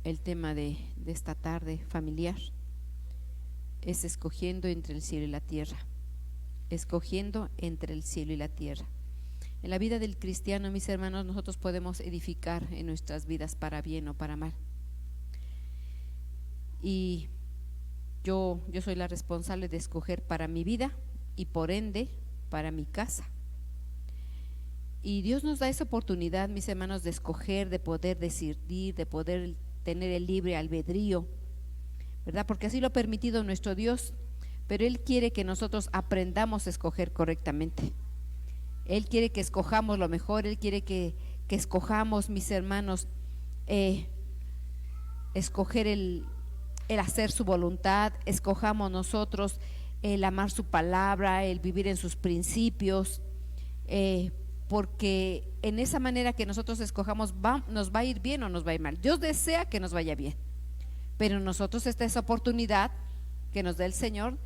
El tema de esta tarde familiar es escogiendo entre el cielo y la tierra. Escogiendo entre el cielo y la tierra. En la vida del cristiano, mis hermanos, nosotros podemos edificar en nuestras vidas para bien o para mal. Y yo soy la responsable de escoger para mi vida y por ende para mi casa. Y Dios nos da esa oportunidad, mis hermanos, de escoger, de poder decidir, de poder tener el libre albedrío, ¿verdad? Porque así lo ha permitido nuestro Dios, pero Él quiere que nosotros aprendamos a escoger correctamente. Él quiere que escojamos lo mejor, Él quiere que escojamos, mis hermanos, escoger el hacer su voluntad, escojamos nosotros el amar su palabra, el vivir en sus principios, porque en esa manera que nosotros escojamos nos va a ir bien o nos va a ir mal. Dios desea que nos vaya bien, pero nosotros esta es oportunidad que nos da el Señor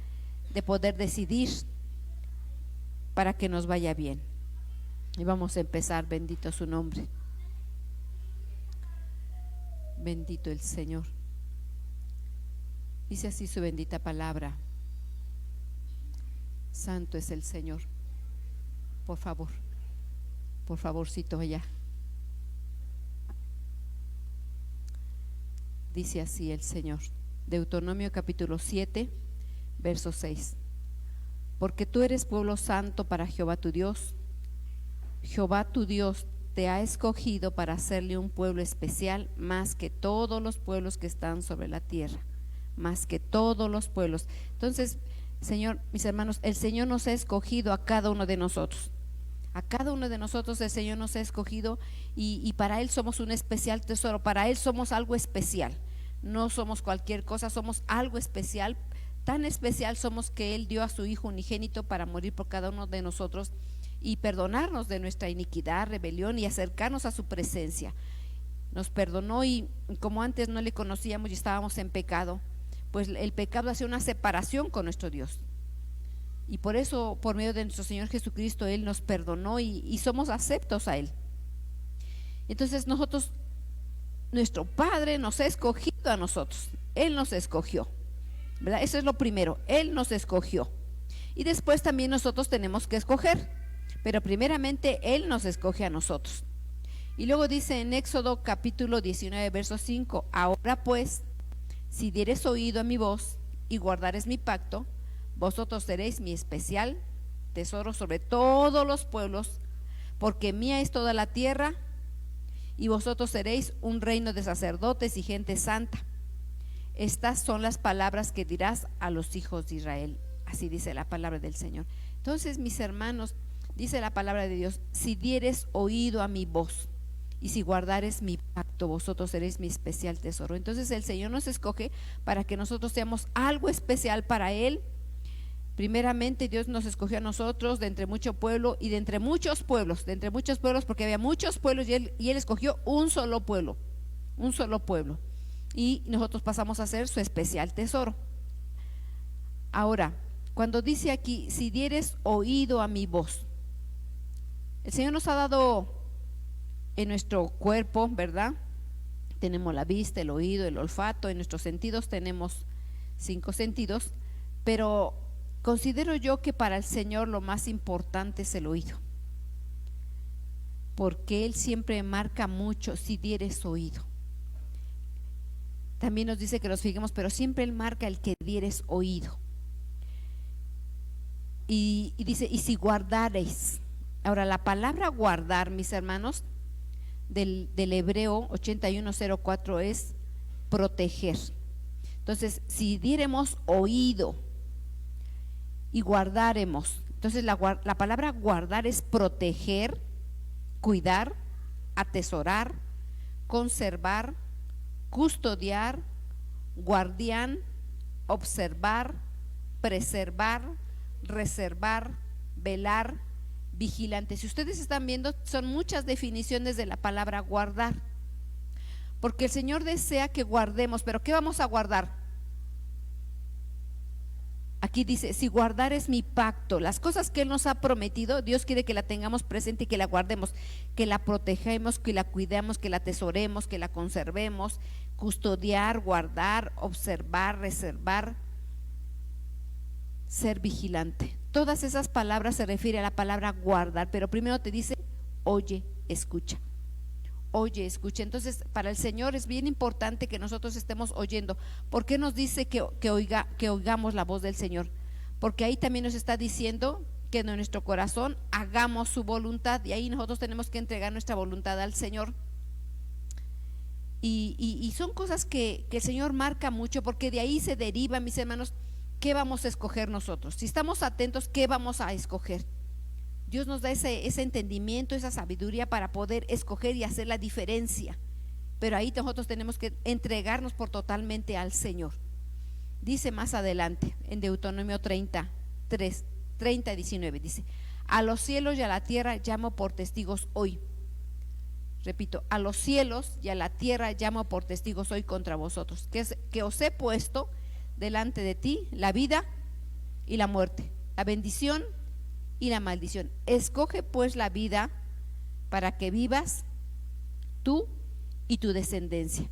de poder decidir para que nos vaya bien. Y vamos a empezar, bendito su nombre, bendito el Señor. Dice así su bendita palabra: santo es el Señor. Por favorcito allá. Dice así el Señor, Deuteronomio capítulo 7, verso 6: porque tú eres pueblo santo para Jehová tu Dios. Jehová tu Dios te ha escogido para hacerle un pueblo especial, más que todos los pueblos que están sobre la tierra, más que todos los pueblos. Entonces, Señor, mis hermanos, el Señor nos ha escogido a cada uno de nosotros. A cada uno de nosotros el Señor nos ha escogido y para Él somos un especial tesoro. Para Él somos algo especial. No somos cualquier cosa, somos algo especial. Tan especial somos que Él dio a su Hijo unigénito para morir por cada uno de nosotros y perdonarnos de nuestra iniquidad, rebelión y acercarnos a su presencia. Nos perdonó y como antes no le conocíamos y estábamos en pecado, pues el pecado hace una separación con nuestro Dios. Y por eso, por medio de nuestro Señor Jesucristo, Él nos perdonó y somos aceptos a Él. Entonces nosotros, nuestro Padre nos ha escogido a nosotros. Él nos escogió, ¿verdad? Eso es lo primero, Él nos escogió. Y después también nosotros tenemos que escoger, pero primeramente Él nos escoge a nosotros. Y luego dice en Éxodo capítulo 19, verso 5: ahora pues, si dieres oído a mi voz y guardares mi pacto, vosotros seréis mi especial tesoro sobre todos los pueblos, porque mía es toda la tierra, y vosotros seréis un reino de sacerdotes y gente santa. Estas son las palabras que dirás a los hijos de Israel. Así dice la palabra del Señor. Entonces, mis hermanos, dice la palabra de Dios: si dieres oído a mi voz y si guardares mi pacto, vosotros seréis mi especial tesoro. Entonces el Señor nos escoge para que nosotros seamos algo especial para Él. Primeramente Dios nos escogió a nosotros de entre mucho pueblo y de entre muchos pueblos, porque había muchos pueblos y Él escogió un solo pueblo, y nosotros pasamos a ser su especial tesoro. Ahora, cuando dice aquí, si dieres oído a mi voz, el Señor nos ha dado en nuestro cuerpo, ¿verdad? Tenemos la vista, el oído, el olfato. En nuestros sentidos tenemos 5 sentidos, pero considero yo que para el Señor lo más importante es el oído, porque Él siempre marca mucho: si dieres oído. También nos dice que nos fijemos, pero siempre Él marca el que dieres oído. Y dice: y si guardareis. Ahora, la palabra guardar, mis hermanos, del hebreo 8104 es proteger. Entonces, si diéremos oído y guardaremos, entonces la palabra guardar es proteger, cuidar, atesorar, conservar, custodiar, guardián, observar, preservar, reservar, velar, vigilante. Si ustedes están viendo, son muchas definiciones de la palabra guardar, porque el Señor desea que guardemos. Pero ¿qué vamos a guardar? Aquí dice: si guardares mi pacto, las cosas que Él nos ha prometido, Dios quiere que la tengamos presente y que la guardemos, que la protejemos, que la cuidemos, que la atesoremos, que la conservemos, custodiar, guardar, observar, reservar, ser vigilante. Todas esas palabras se refieren a la palabra guardar, pero primero te dice, oye, escucha. Oye, escucha. Entonces, para el Señor es bien importante que nosotros estemos oyendo. ¿Por qué nos dice que oigamos la voz del Señor? Porque ahí también nos está diciendo que en nuestro corazón hagamos su voluntad, y ahí nosotros tenemos que entregar nuestra voluntad al Señor. Y son cosas que el Señor marca mucho, porque de ahí se deriva, mis hermanos, ¿qué vamos a escoger nosotros? Si estamos atentos, ¿qué vamos a escoger? Dios nos da ese entendimiento, esa sabiduría para poder escoger y hacer la diferencia. Pero ahí nosotros tenemos que entregarnos por totalmente al Señor. Dice más adelante en Deuteronomio 30:19, dice: a los cielos y a la tierra llamo por testigos hoy. Repito, a los cielos y a la tierra llamo por testigos hoy contra vosotros, que os he puesto delante de ti la vida y la muerte, la bendición y la maldición. Escoge pues la vida para que vivas tú y tu descendencia.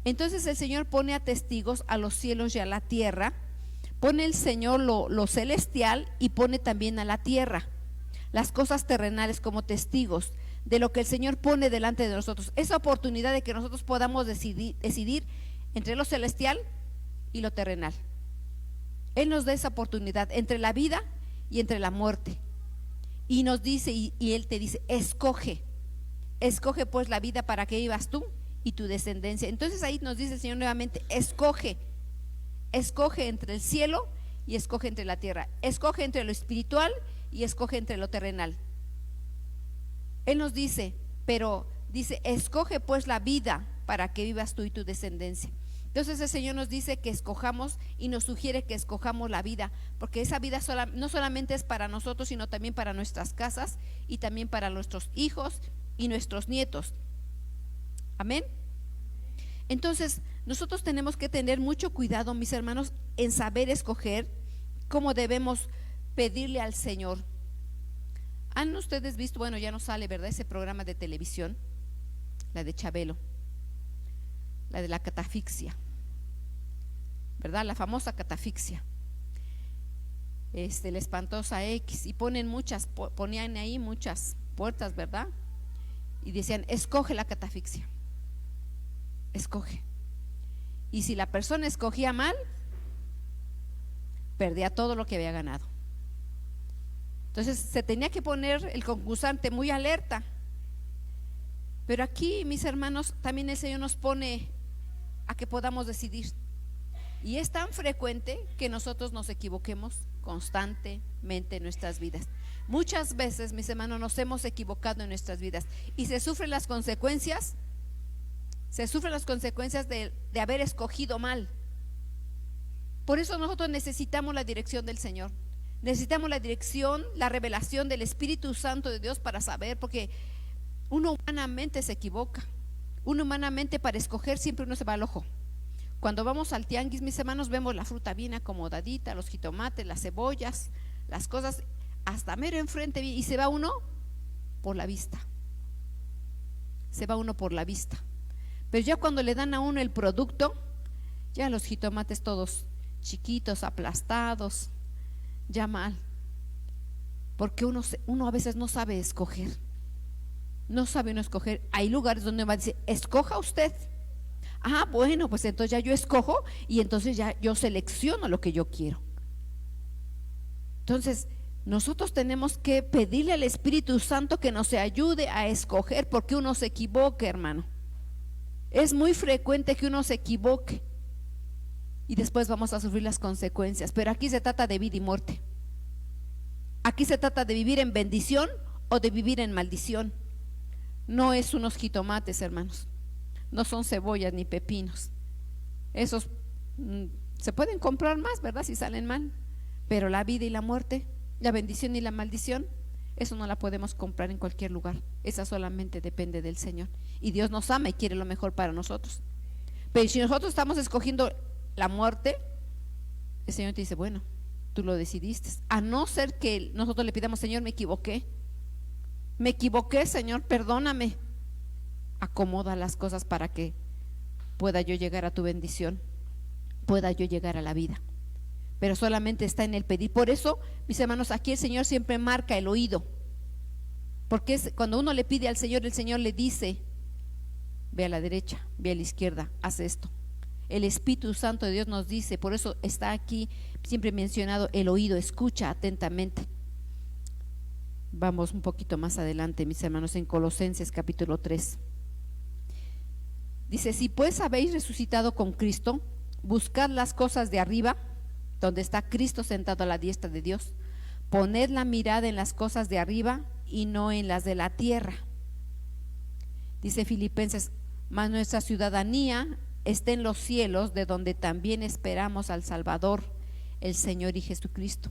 Entonces el Señor pone a testigos a los cielos y a la tierra. Pone el Señor lo celestial y pone también a la tierra, las cosas terrenales, como testigos de lo que el Señor pone delante de nosotros. Esa oportunidad de que nosotros podamos decidir entre lo celestial y lo terrenal. Él nos da esa oportunidad entre la vida y entre la muerte. Y nos dice, y Él te dice, escoge pues la vida para que vivas tú y tu descendencia. Entonces ahí nos dice el Señor nuevamente, escoge entre el cielo y escoge entre la tierra, escoge entre lo espiritual y escoge entre lo terrenal. Él nos dice, pero dice, escoge pues la vida para que vivas tú y tu descendencia. Entonces el Señor nos dice que escojamos y nos sugiere que escojamos la vida, porque esa vida no solamente es para nosotros, sino también para nuestras casas y también para nuestros hijos y nuestros nietos. Amén. Entonces nosotros tenemos que tener mucho cuidado, mis hermanos, en saber escoger cómo debemos pedirle al Señor. ¿Han ustedes visto, bueno, ya no sale, ¿verdad?, ese programa de televisión, la de Chabelo, la de la catafixia, ¿verdad?, la famosa catafixia, la espantosa X, y ponían ahí muchas puertas, ¿verdad?, y decían, escoge la catafixia, escoge. Y si la persona escogía mal, perdía todo lo que había ganado. Entonces se tenía que poner el concursante muy alerta. Pero aquí, mis hermanos, también el Señor nos pone a que podamos decidir. Y es tan frecuente que nosotros nos equivoquemos constantemente en nuestras vidas. Muchas veces, mis hermanos, nos hemos equivocado en nuestras vidas y se sufren las consecuencias. Se sufren las consecuencias de haber escogido mal. Por eso nosotros necesitamos la dirección del Señor. Necesitamos la dirección, la revelación del Espíritu Santo de Dios para saber, porque uno humanamente se equivoca. Uno humanamente, para escoger, siempre uno se va al ojo. Cuando vamos al tianguis, mis hermanos, vemos la fruta bien acomodadita, los jitomates, las cebollas, las cosas hasta mero enfrente, y se va uno por la vista. Se va uno por la vista. Pero ya cuando le dan a uno el producto, ya los jitomates todos chiquitos, aplastados, ya mal. Porque uno a veces no sabe escoger. No sabe uno escoger. Hay lugares donde va a decir, escoja usted. Ah, bueno, pues entonces ya yo escojo y entonces ya yo selecciono lo que yo quiero. Entonces nosotros tenemos que pedirle al Espíritu Santo que nos ayude a escoger, porque uno se equivoque, hermano. Es muy frecuente que uno se equivoque y después vamos a sufrir las consecuencias. Pero aquí se trata de vida y muerte. Aquí se trata de vivir en bendición o de vivir en maldición. No es unos jitomates, hermanos. No son cebollas ni pepinos. Esos se pueden comprar más, ¿verdad?, si salen mal. Pero la vida y la muerte, la bendición y la maldición, eso no la podemos comprar en cualquier lugar. Esa solamente depende del Señor. Y Dios nos ama y quiere lo mejor para nosotros. Pero si nosotros estamos escogiendo la muerte, el Señor te dice, bueno, tú lo decidiste. A no ser que nosotros le pidamos, Señor, me equivoqué, Señor, perdóname. Acomoda las cosas para que pueda yo llegar a tu bendición, pueda yo llegar a la vida. Pero solamente está en el pedir. Por eso, mis hermanos, aquí el Señor siempre marca el oído, porque cuando uno le pide al Señor, el Señor le dice: ve a la derecha, ve a la izquierda, haz esto. El Espíritu Santo de Dios nos dice, por eso está aquí siempre mencionado el oído, escucha atentamente. Vamos un poquito más adelante, mis hermanos, en Colosenses capítulo 3. Dice: si pues habéis resucitado con Cristo, buscad las cosas de arriba, donde está Cristo sentado a la diestra de Dios. Poned la mirada en las cosas de arriba y no en las de la tierra. Dice Filipenses: mas nuestra ciudadanía está en los cielos, de donde también esperamos al Salvador, el Señor y Jesucristo.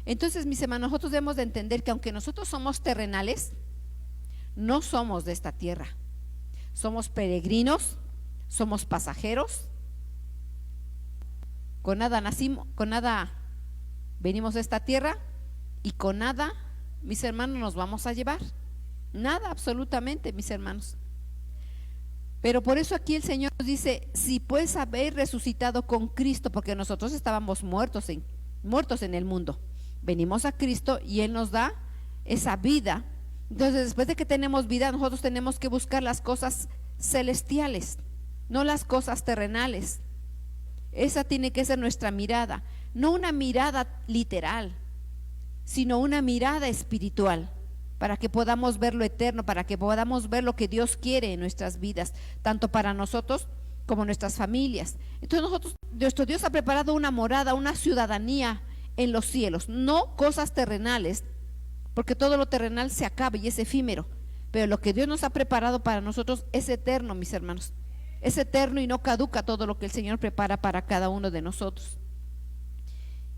Entonces, mis hermanos, nosotros debemos de entender que aunque nosotros somos terrenales, no somos de esta tierra. Somos peregrinos, somos pasajeros. Con nada nacimos, con nada venimos a esta tierra, y con nada, mis hermanos, nos vamos a llevar. Nada, absolutamente, mis hermanos. Pero por eso aquí el Señor nos dice: si pues habéis resucitado con Cristo, porque nosotros estábamos muertos en el mundo, venimos a Cristo y Él nos da esa vida. Entonces, después de que tenemos vida, nosotros tenemos que buscar las cosas celestiales, no las cosas terrenales. Esa tiene que ser nuestra mirada, no una mirada literal, sino una mirada espiritual, para que podamos ver lo eterno, para que podamos ver lo que Dios quiere en nuestras vidas, tanto para nosotros como nuestras familias. Entonces nuestro Dios ha preparado una morada, una ciudadanía en los cielos, no cosas terrenales, porque todo lo terrenal se acaba y es efímero, pero lo que Dios nos ha preparado para nosotros es eterno, mis hermanos. Es eterno y no caduca todo lo que el Señor prepara para cada uno de nosotros.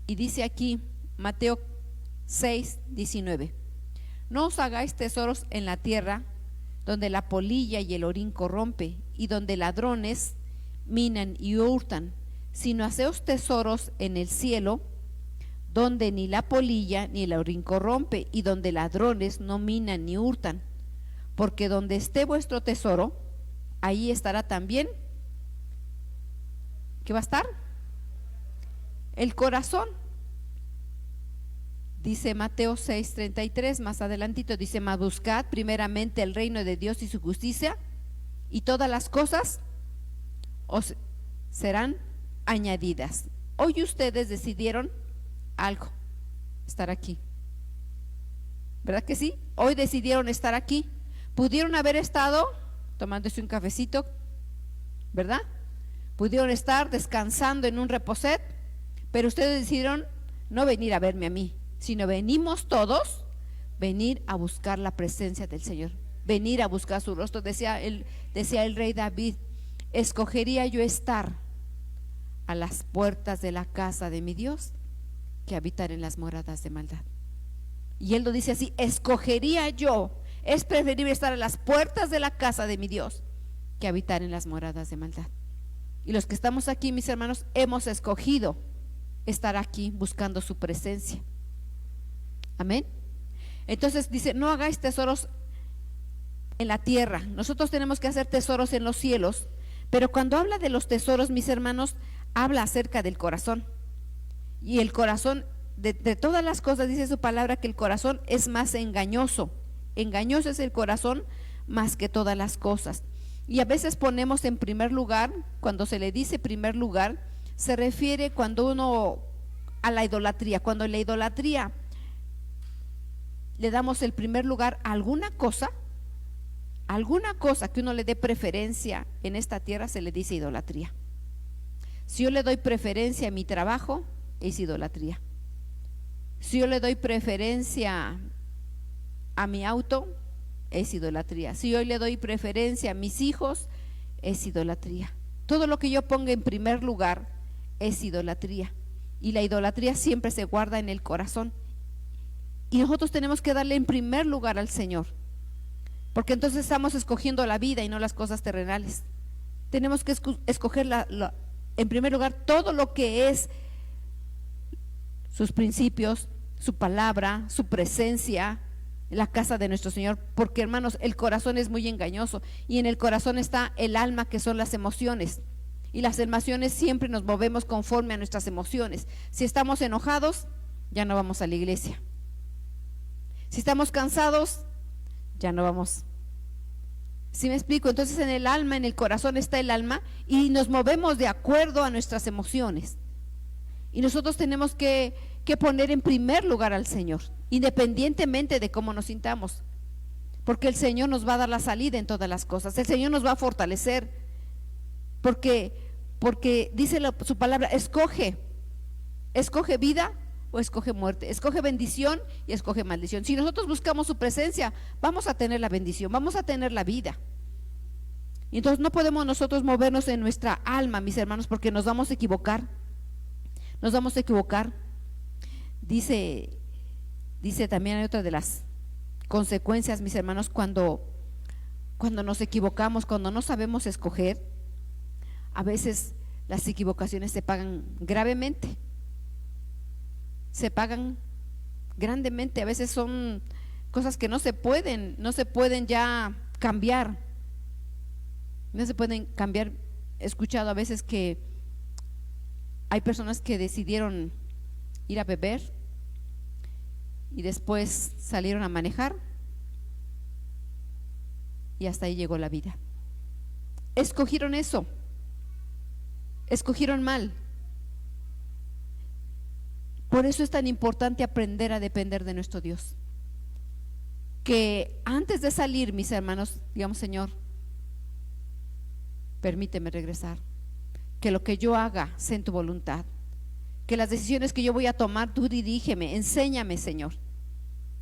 Y dice aquí Mateo 6:19: no os hagáis tesoros en la tierra, donde la polilla y el orín corrompe, y donde ladrones minan y hurtan, sino haceos tesoros en el cielo, donde ni la polilla ni el orín corrompe, y donde ladrones no minan ni hurtan, porque donde esté vuestro tesoro, ahí estará también, ¿qué va a estar? El corazón. Dice Mateo 6:33, más adelantito, dice: mas buscad primeramente el reino de Dios y su justicia, y todas las cosas os serán añadidas. Hoy ustedes decidieron algo, estar aquí, ¿verdad que sí? Hoy decidieron estar aquí. Pudieron haber estado tomándose un cafecito, ¿verdad? Pudieron estar descansando en un reposet, pero ustedes decidieron no venir a verme a mí, sino venimos todos, venir a buscar la presencia del Señor, venir a buscar su rostro. Decía el rey David: escogería yo estar a las puertas de la casa de mi Dios que habitar en las moradas de maldad. Y él lo dice así: escogería yo, es preferible estar a las puertas de la casa de mi Dios que habitar en las moradas de maldad. Y los que estamos aquí, mis hermanos, hemos escogido estar aquí buscando su presencia. Amén. Entonces dice: no hagáis tesoros en la tierra. Nosotros tenemos que hacer tesoros en los cielos, pero cuando habla de los tesoros, mis hermanos, habla acerca del corazón. Y el corazón, de todas las cosas, dice su palabra que el corazón es más engañoso. Engañoso es el corazón más que todas las cosas. Y a veces ponemos en primer lugar, cuando se le dice primer lugar, se refiere a la idolatría. Cuando la idolatría le damos el primer lugar a alguna cosa que uno le dé preferencia en esta tierra, se le dice idolatría. Si yo le doy preferencia a mi trabajo, es idolatría. Si yo le doy preferencia a mi auto, es idolatría. Si yo le doy preferencia a mis hijos, es idolatría. Todo lo que yo ponga en primer lugar es idolatría. Y la idolatría siempre se guarda en el corazón. Y nosotros tenemos que darle en primer lugar al Señor, porque entonces estamos escogiendo la vida y no las cosas terrenales. Tenemos que escoger en primer lugar todo lo que es sus principios, su palabra, su presencia, la casa de nuestro Señor. Porque, hermanos, el corazón es muy engañoso, y en el corazón está el alma, que son las emociones. Y las emociones siempre nos movemos conforme a nuestras emociones. Si estamos enojados, ya no vamos a la iglesia. Si estamos cansados, ya no vamos. ¿Sí me explico? Entonces en el alma, en el corazón está el alma y nos movemos de acuerdo a nuestras emociones. Y nosotros tenemos que poner en primer lugar al Señor, independientemente de cómo nos sintamos. Porque el Señor nos va a dar la salida en todas las cosas. El Señor nos va a fortalecer. Porque dice su palabra, escoge vida o escoge muerte, escoge bendición y escoge maldición. Si nosotros buscamos su presencia, vamos a tener la bendición, vamos a tener la vida. Y entonces no podemos nosotros movernos en nuestra alma, mis hermanos, porque nos vamos a equivocar. Nos vamos a equivocar. Dice también, hay otra de las consecuencias, mis hermanos, cuando nos equivocamos, cuando no sabemos escoger, a veces las equivocaciones se pagan gravemente, se pagan grandemente. A veces son cosas que no se pueden ya cambiar, no se pueden cambiar. He escuchado a veces que hay personas que decidieron ir a beber y después salieron a manejar y hasta ahí llegó la vida. Escogieron eso, escogieron mal. Por eso es tan importante aprender a depender de nuestro Dios, que antes de salir, mis hermanos, digamos: Señor, permíteme regresar, que lo que yo haga sea en tu voluntad, que las decisiones que yo voy a tomar, tú dirígeme, enséñame, Señor.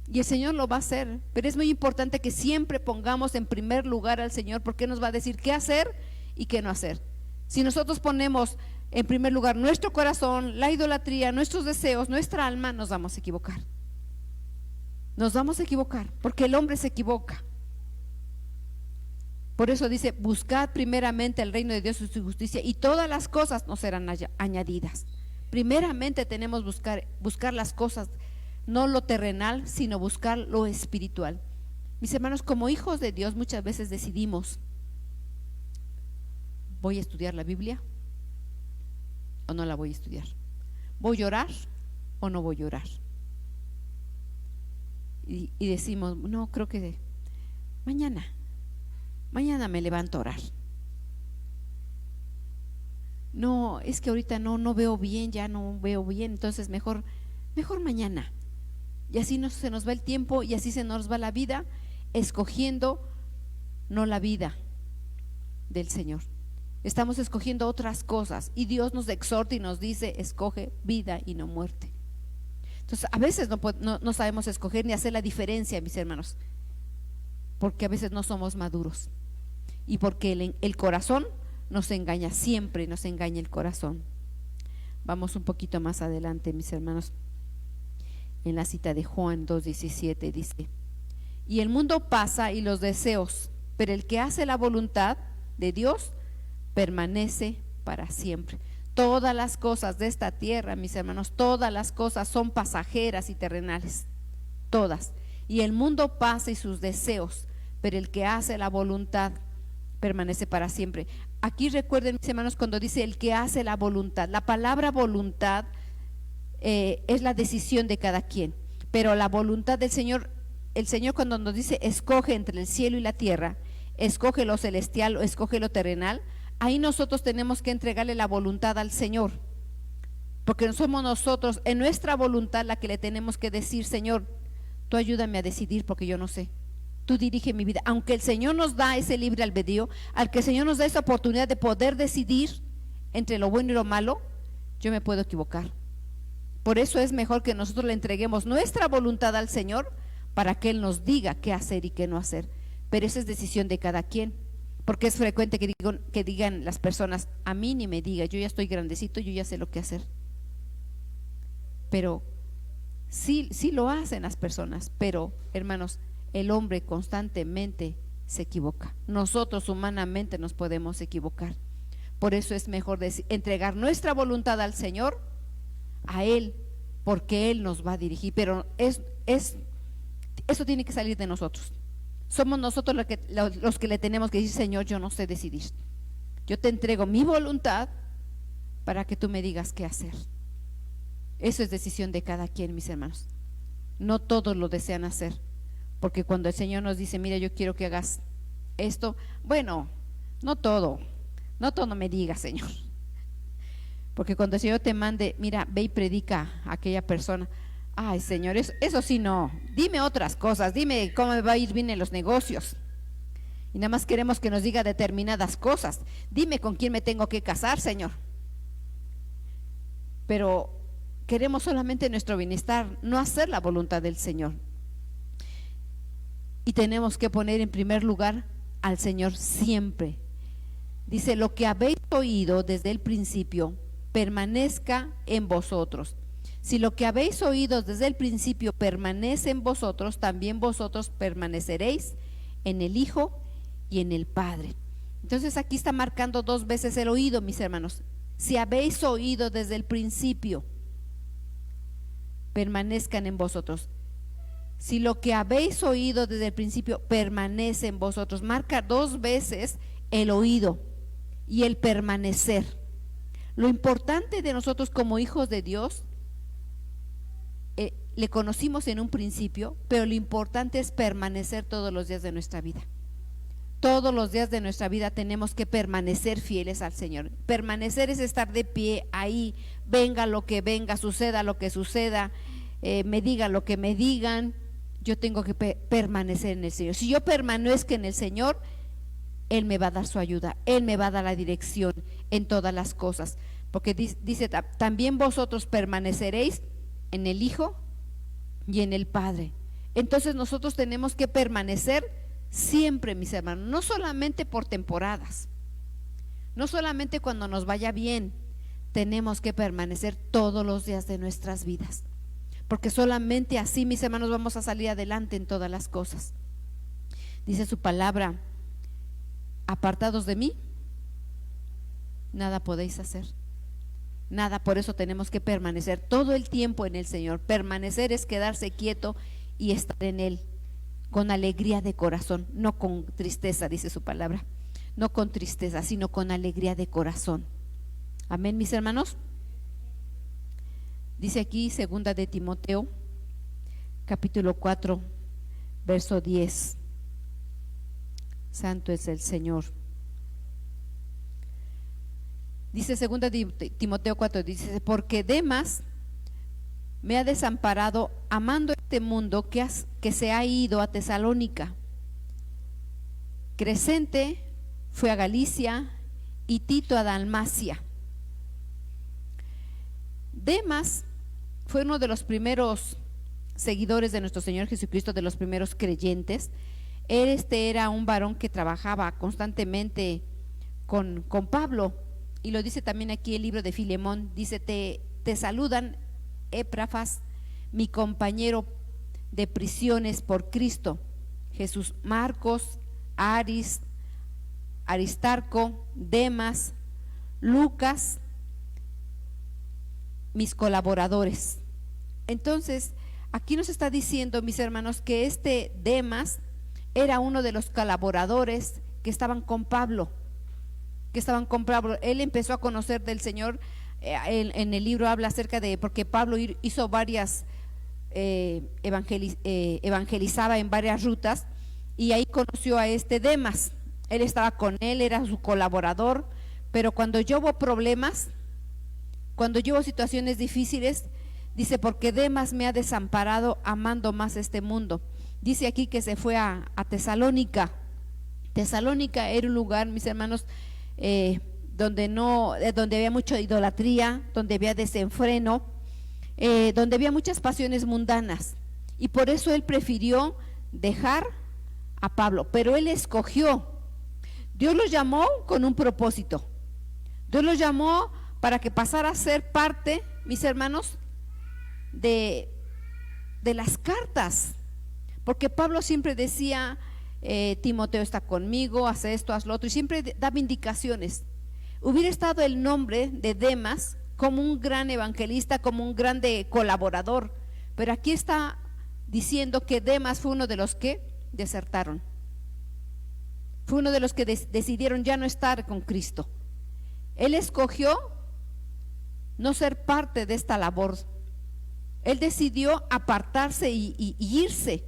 Y el Señor lo va a hacer, pero es muy importante que siempre pongamos en primer lugar al Señor, porque nos va a decir qué hacer y qué no hacer. Si nosotros ponemos en primer lugar nuestro corazón, la idolatría, nuestros deseos, nuestra alma, nos vamos a equivocar. Nos vamos a equivocar, porque el hombre se equivoca. Por eso dice: buscad primeramente el reino de Dios y su justicia, y todas las cosas nos serán añadidas. Primeramente tenemos buscar las cosas, no lo terrenal, sino buscar lo espiritual. Mis hermanos, como hijos de Dios, muchas veces decidimos: ¿voy a estudiar la Biblia o no la voy a estudiar? ¿Voy a orar o no voy a orar? Y decimos: no, creo que mañana me levanto a orar. No, es que ahorita no veo bien, ya no veo bien, entonces mejor mañana. Y así se nos va el tiempo y así se nos va la vida, escogiendo no la vida del Señor. Estamos escogiendo otras cosas, y Dios nos exhorta y nos dice: escoge vida y no muerte. Entonces a veces no sabemos escoger ni hacer la diferencia, mis hermanos, porque a veces no somos maduros y porque el corazón nos engaña, siempre nos engaña el corazón. Vamos un poquito más adelante, mis hermanos, en la cita de Juan 2:17 dice: y el mundo pasa y los deseos, pero el que hace la voluntad de Dios permanece para siempre. Todas las cosas de esta tierra, mis hermanos, todas las cosas son pasajeras y terrenales, todas. Y el mundo pasa y sus deseos, pero el que hace la voluntad permanece para siempre. Aquí recuerden, mis hermanos, cuando dice el que hace la voluntad, la palabra voluntad es la decisión de cada quien, pero la voluntad del Señor, el Señor cuando nos dice escoge entre el cielo y la tierra, escoge lo celestial o escoge lo terrenal, ahí nosotros tenemos que entregarle la voluntad al Señor, porque somos nosotros en nuestra voluntad la que le tenemos que decir: Señor, tú ayúdame a decidir, porque yo no sé, tú dirige mi vida. Aunque el Señor nos da ese libre albedrío, al que el Señor nos da esa oportunidad de poder decidir entre lo bueno y lo malo, yo me puedo equivocar. Por eso es mejor que nosotros le entreguemos nuestra voluntad al Señor, para que Él nos diga qué hacer y qué no hacer. Pero esa es decisión de cada quien, porque es frecuente que digan las personas: a mí ni me diga, yo ya estoy grandecito, yo ya sé lo que hacer. Pero sí lo hacen las personas, pero hermanos, el hombre constantemente se equivoca. Nosotros humanamente nos podemos equivocar. Por eso es mejor entregar nuestra voluntad al Señor, a Él, porque Él nos va a dirigir. Pero eso tiene que salir de nosotros. Somos nosotros los que le tenemos que decir: Señor, yo no sé decidir, Yo te entrego mi voluntad para que tú me digas qué hacer. Eso es decisión de cada quien, mis hermanos. No todos lo desean hacer, porque cuando el Señor nos dice, mira, yo quiero que hagas esto, bueno, no todo me diga, Señor. Porque cuando el Señor te mande, mira, ve y predica a aquella persona, ay, Señor, eso sí no, dime otras cosas, dime cómo me va a ir bien en los negocios. Y nada más queremos que nos diga determinadas cosas. Dime con quién me tengo que casar, Señor. Pero queremos solamente nuestro bienestar, no hacer la voluntad del Señor. Y tenemos que poner en primer lugar al Señor siempre. Dice, lo que habéis oído desde el principio permanezca en vosotros. Si lo que habéis oído desde el principio permanece en vosotros, también vosotros permaneceréis en el Hijo y en el Padre. Entonces aquí está marcando dos veces el oído, mis hermanos. Si habéis oído desde el principio, permanezcan en vosotros. Si lo que habéis oído desde el principio permanece en vosotros, marca dos veces el oído y el permanecer. Lo importante de nosotros como hijos de Dios, le conocimos en un principio, pero lo importante es permanecer todos los días de nuestra vida. Todos los días de nuestra vida tenemos que permanecer fieles al Señor. Permanecer es estar de pie ahí, venga lo que venga, suceda lo que suceda, me digan lo que me digan, yo tengo que permanecer en el Señor. Si yo permanezco en el Señor, Él me va a dar su ayuda, Él me va a dar la dirección en todas las cosas. Porque dice, también vosotros permaneceréis en el Hijo y en el Padre. Entonces nosotros tenemos que permanecer siempre, mis hermanos, no solamente por temporadas, no solamente cuando nos vaya bien, tenemos que permanecer todos los días de nuestras vidas, porque solamente así, mis hermanos, vamos a salir adelante en todas las cosas. Dice su palabra, apartados de mí, nada podéis hacer. Nada, por eso tenemos que permanecer todo el tiempo en el Señor. Permanecer es quedarse quieto y estar en Él con alegría de corazón, no con tristeza, dice su palabra, no con tristeza, sino con alegría de corazón. Amén, mis hermanos. Dice aquí segunda de Timoteo, capítulo 4, verso 10. Santo es el Señor. Dice segunda de Timoteo 4, dice, porque Demas me ha desamparado amando este mundo que se ha ido a Tesalónica. Crescente fue a Galicia y Tito a Dalmacia. Demas fue uno de los primeros seguidores de nuestro Señor Jesucristo, de los primeros creyentes. Era un varón que trabajaba constantemente con Pablo, y lo dice también aquí el libro de Filemón. Dice, te saludan Epafras, mi compañero de prisiones por Cristo Jesús, Marcos, Aristarco, Demas, Lucas, mis colaboradores. Entonces aquí nos está diciendo, mis hermanos, que este Demas era uno de los colaboradores que estaban con Pablo, Él empezó a conocer del Señor. En el libro habla acerca de, porque Pablo hizo varias, evangelizaba en varias rutas, y ahí conoció a este Demas. Él estaba con él, era su colaborador, pero cuando yo hubo problemas, cuando yo hubo situaciones difíciles, dice, porque Demas me ha desamparado amando más este mundo. Dice aquí que se fue a Tesalónica. Tesalónica era un lugar, mis hermanos, donde había mucha idolatría, donde había desenfreno, donde había muchas pasiones mundanas, y por eso él prefirió dejar a Pablo. Pero él escogió, Dios los llamó con un propósito. Dios los llamó para que pasara a ser parte, mis hermanos, de las cartas, porque Pablo siempre decía, Timoteo está conmigo, hace esto, haz lo otro, y siempre daba indicaciones. Hubiera estado el nombre de Demas como un gran evangelista, como un grande colaborador, pero aquí está diciendo que Demas fue uno de los que desertaron, fue uno de los que decidieron ya no estar con Cristo, Él escogió no ser parte de esta labor. Él decidió apartarse y irse.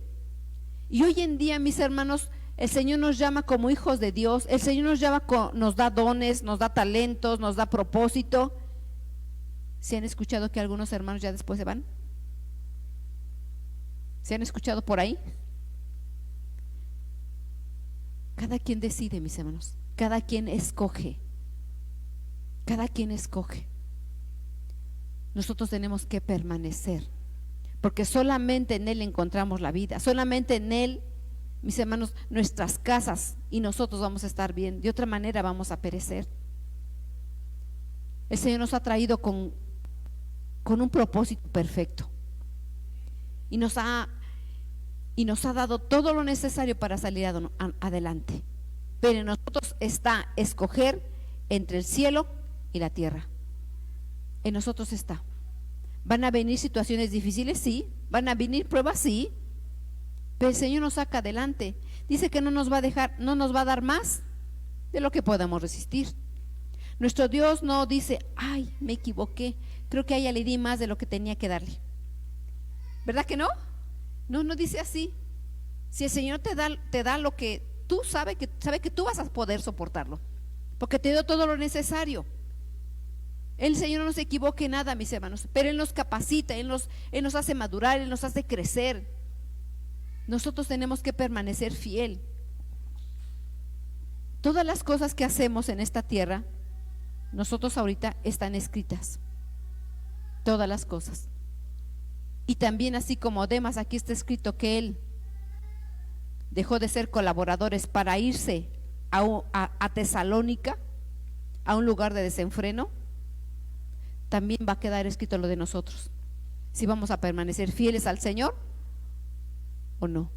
Y hoy en día, mis hermanos, el Señor nos llama como hijos de Dios. El Señor nos llama, nos da dones, nos da talentos, nos da propósito. ¿Se han escuchado que algunos hermanos ya después se van? ¿Se han escuchado por ahí? Cada quien decide, mis hermanos. Cada quien escoge. Cada quien escoge. Nosotros tenemos que permanecer, porque solamente en Él encontramos la vida. Solamente en Él, mis hermanos, nuestras casas y nosotros vamos a estar bien. De otra manera vamos a perecer. El Señor nos ha traído con un propósito perfecto y nos ha dado todo lo necesario para salir adelante. Pero en nosotros está escoger entre el cielo y la tierra. En nosotros está. ¿Van a venir situaciones difíciles? Sí. ¿Van a venir pruebas? Sí. Pero el Señor nos saca adelante. Dice que no nos va a dejar, no nos va a dar más de lo que podamos resistir. Nuestro Dios no dice: ay, me equivoqué, creo que a ella le di más de lo que tenía que darle. ¿Verdad que no? No dice así. Si el Señor te da lo que tú sabe que tú vas a poder soportarlo, porque te dio todo lo necesario. El Señor no se equivoque en nada, mis hermanos, pero Él nos capacita, Él nos hace madurar, Él nos hace crecer. Nosotros tenemos que permanecer fiel. Todas las cosas que hacemos en esta tierra, nosotros ahorita están escritas. Todas las cosas. Y también, así como Demas, aquí está escrito que él dejó de ser colaboradores para irse a Tesalónica, a un lugar de desenfreno. También va a quedar escrito lo de nosotros, si vamos a permanecer fieles al Señor o no.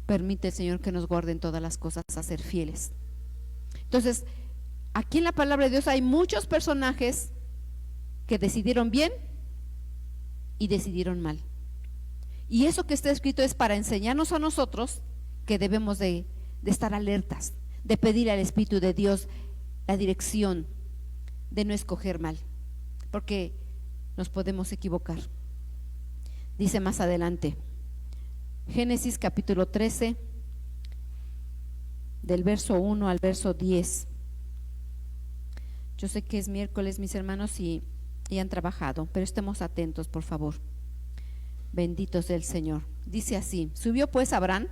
Permite el Señor que nos guarde en todas las cosas a ser fieles. Entonces, aquí en la palabra de Dios hay muchos personajes que decidieron bien y decidieron mal. Y eso que está escrito es para enseñarnos a nosotros que debemos de estar alertas, de pedir al Espíritu de Dios la dirección, de no escoger mal, porque nos podemos equivocar. Dice más adelante, Génesis capítulo 13, del verso 1 al verso 10. Yo sé que es miércoles, mis hermanos, y han trabajado, pero estemos atentos, por favor. Bendito sea el Señor. Dice así: subió pues Abraham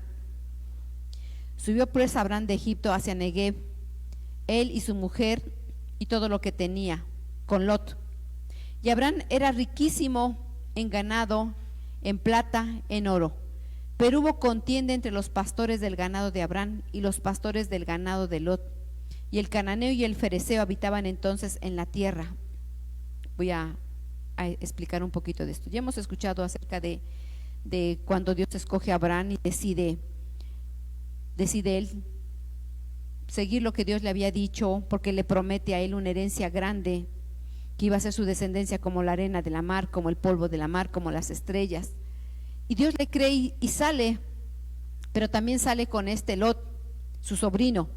de Egipto hacia Negev, él y su mujer y todo lo que tenía, con Lot. Y Abraham era riquísimo en ganado, en plata, en oro. Pero hubo contienda entre los pastores del ganado de Abraham y los pastores del ganado de Lot. Y el cananeo y el fereceo habitaban entonces en la tierra. Voy a explicar un poquito de esto. Ya hemos escuchado acerca de cuando Dios escoge a Abraham y decide él seguir lo que Dios le había dicho, porque le promete a él una herencia grande, que iba a ser su descendencia como la arena de la mar, como el polvo de la mar, como las estrellas. Y Dios le cree y sale, pero también sale con Lot, su sobrino.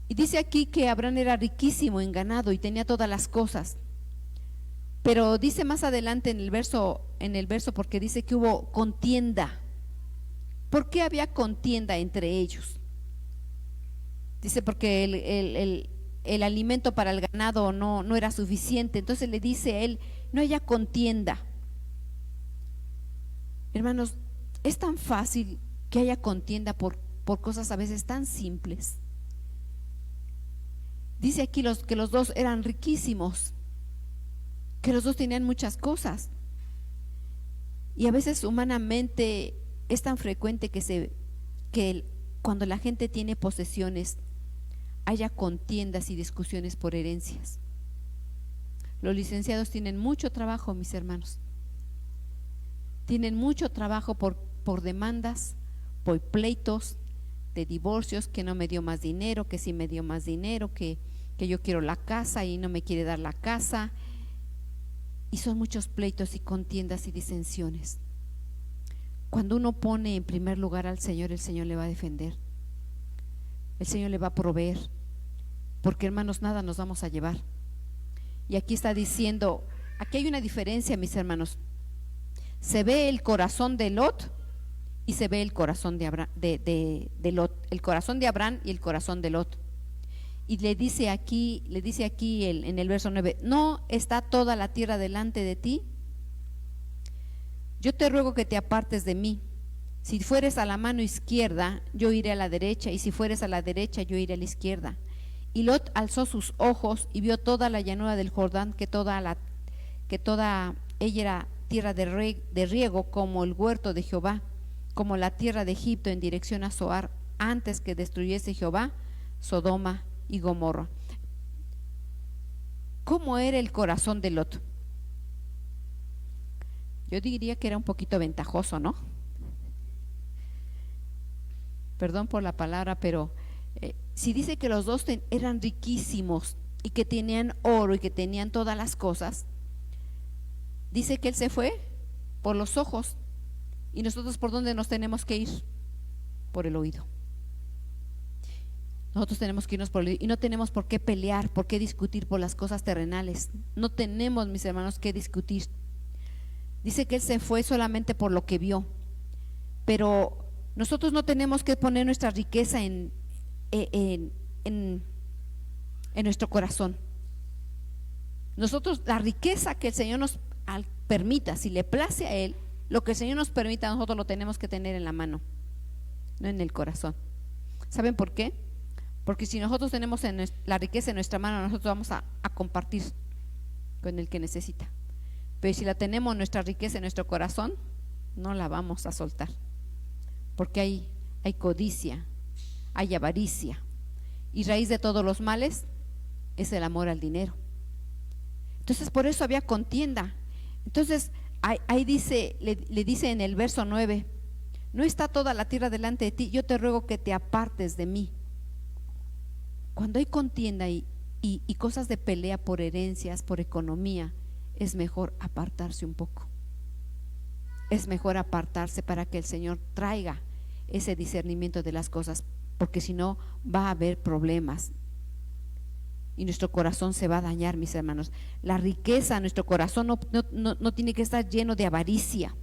Y dice aquí que Abraham era riquísimo en ganado y tenía todas las cosas. Pero dice más adelante en el verso, porque dice que hubo contienda. ¿Por qué había contienda entre ellos? Dice porque el alimento para el ganado no era suficiente. Entonces le dice a él: no haya contienda. Hermanos, es tan fácil que haya contienda por cosas a veces tan simples. Dice aquí que los dos eran riquísimos, que los dos tenían muchas cosas. Y a veces humanamente es tan frecuente que cuando la gente tiene posesiones haya contiendas y discusiones por herencias. Los licenciados tienen mucho trabajo, mis hermanos. Tienen mucho trabajo por demandas, por pleitos de divorcios, que no me dio más dinero, que sí me dio más dinero, que yo quiero la casa y no me quiere dar la casa. Y son muchos pleitos y contiendas y disensiones. Cuando uno pone en primer lugar al Señor, el Señor le va a defender. El Señor le va a proveer. porque hermanos, nada nos vamos a llevar. Y aquí está diciendo, aquí hay una diferencia, mis hermanos. Se ve el corazón de Lot y se ve el corazón de Lot, el corazón de Abraham y el corazón de Lot. Y le dice aquí en el verso 9, ¿no está toda la tierra delante de ti? Yo te ruego que te apartes de mí. Si fueres a la mano izquierda, yo iré a la derecha, y si fueres a la derecha, yo iré a la izquierda. Y Lot alzó sus ojos y vio toda la llanura del Jordán, que toda ella era tierra de riego, como el huerto de Jehová, como la tierra de Egipto en dirección a Zoar, antes que destruyese Jehová Sodoma y Gomorra. ¿Cómo era el corazón de Lot? Yo diría que era un poquito ventajoso, ¿no? Perdón por la palabra, pero si dice que los dos eran riquísimos y que tenían oro y que tenían todas las cosas, dice que él se fue por los ojos. ¿Y nosotros por dónde nos tenemos que ir? Por el oído. Nosotros tenemos que irnos por el oído y no tenemos por qué pelear, por qué discutir por las cosas terrenales. No tenemos, mis hermanos, que discutir. Dice que él se fue solamente por lo que vio, pero nosotros no tenemos que poner nuestra riqueza en nuestro corazón. Nosotros, la riqueza que el Señor nos permita, si le place a Él, lo que el Señor nos permita, nosotros lo tenemos que tener en la mano, no en el corazón. ¿Saben por qué? Porque si nosotros tenemos la riqueza en nuestra mano, nosotros vamos a compartir con el que necesita. Pero si la tenemos, nuestra riqueza en nuestro corazón, no la vamos a soltar, porque hay codicia, hay avaricia, y raíz de todos los males es el amor al dinero. Entonces por eso había contienda. Entonces ahí dice, le dice en el verso 9, ¿no está toda la tierra delante de ti? Yo te ruego que te apartes de mí. Cuando hay contienda y cosas de pelea por herencias, por economía, es mejor apartarse un poco. Es mejor apartarse para que el Señor traiga ese discernimiento de las cosas, porque si no va a haber problemas y nuestro corazón se va a dañar, mis hermanos. La riqueza, nuestro corazón no tiene que estar lleno de avaricia.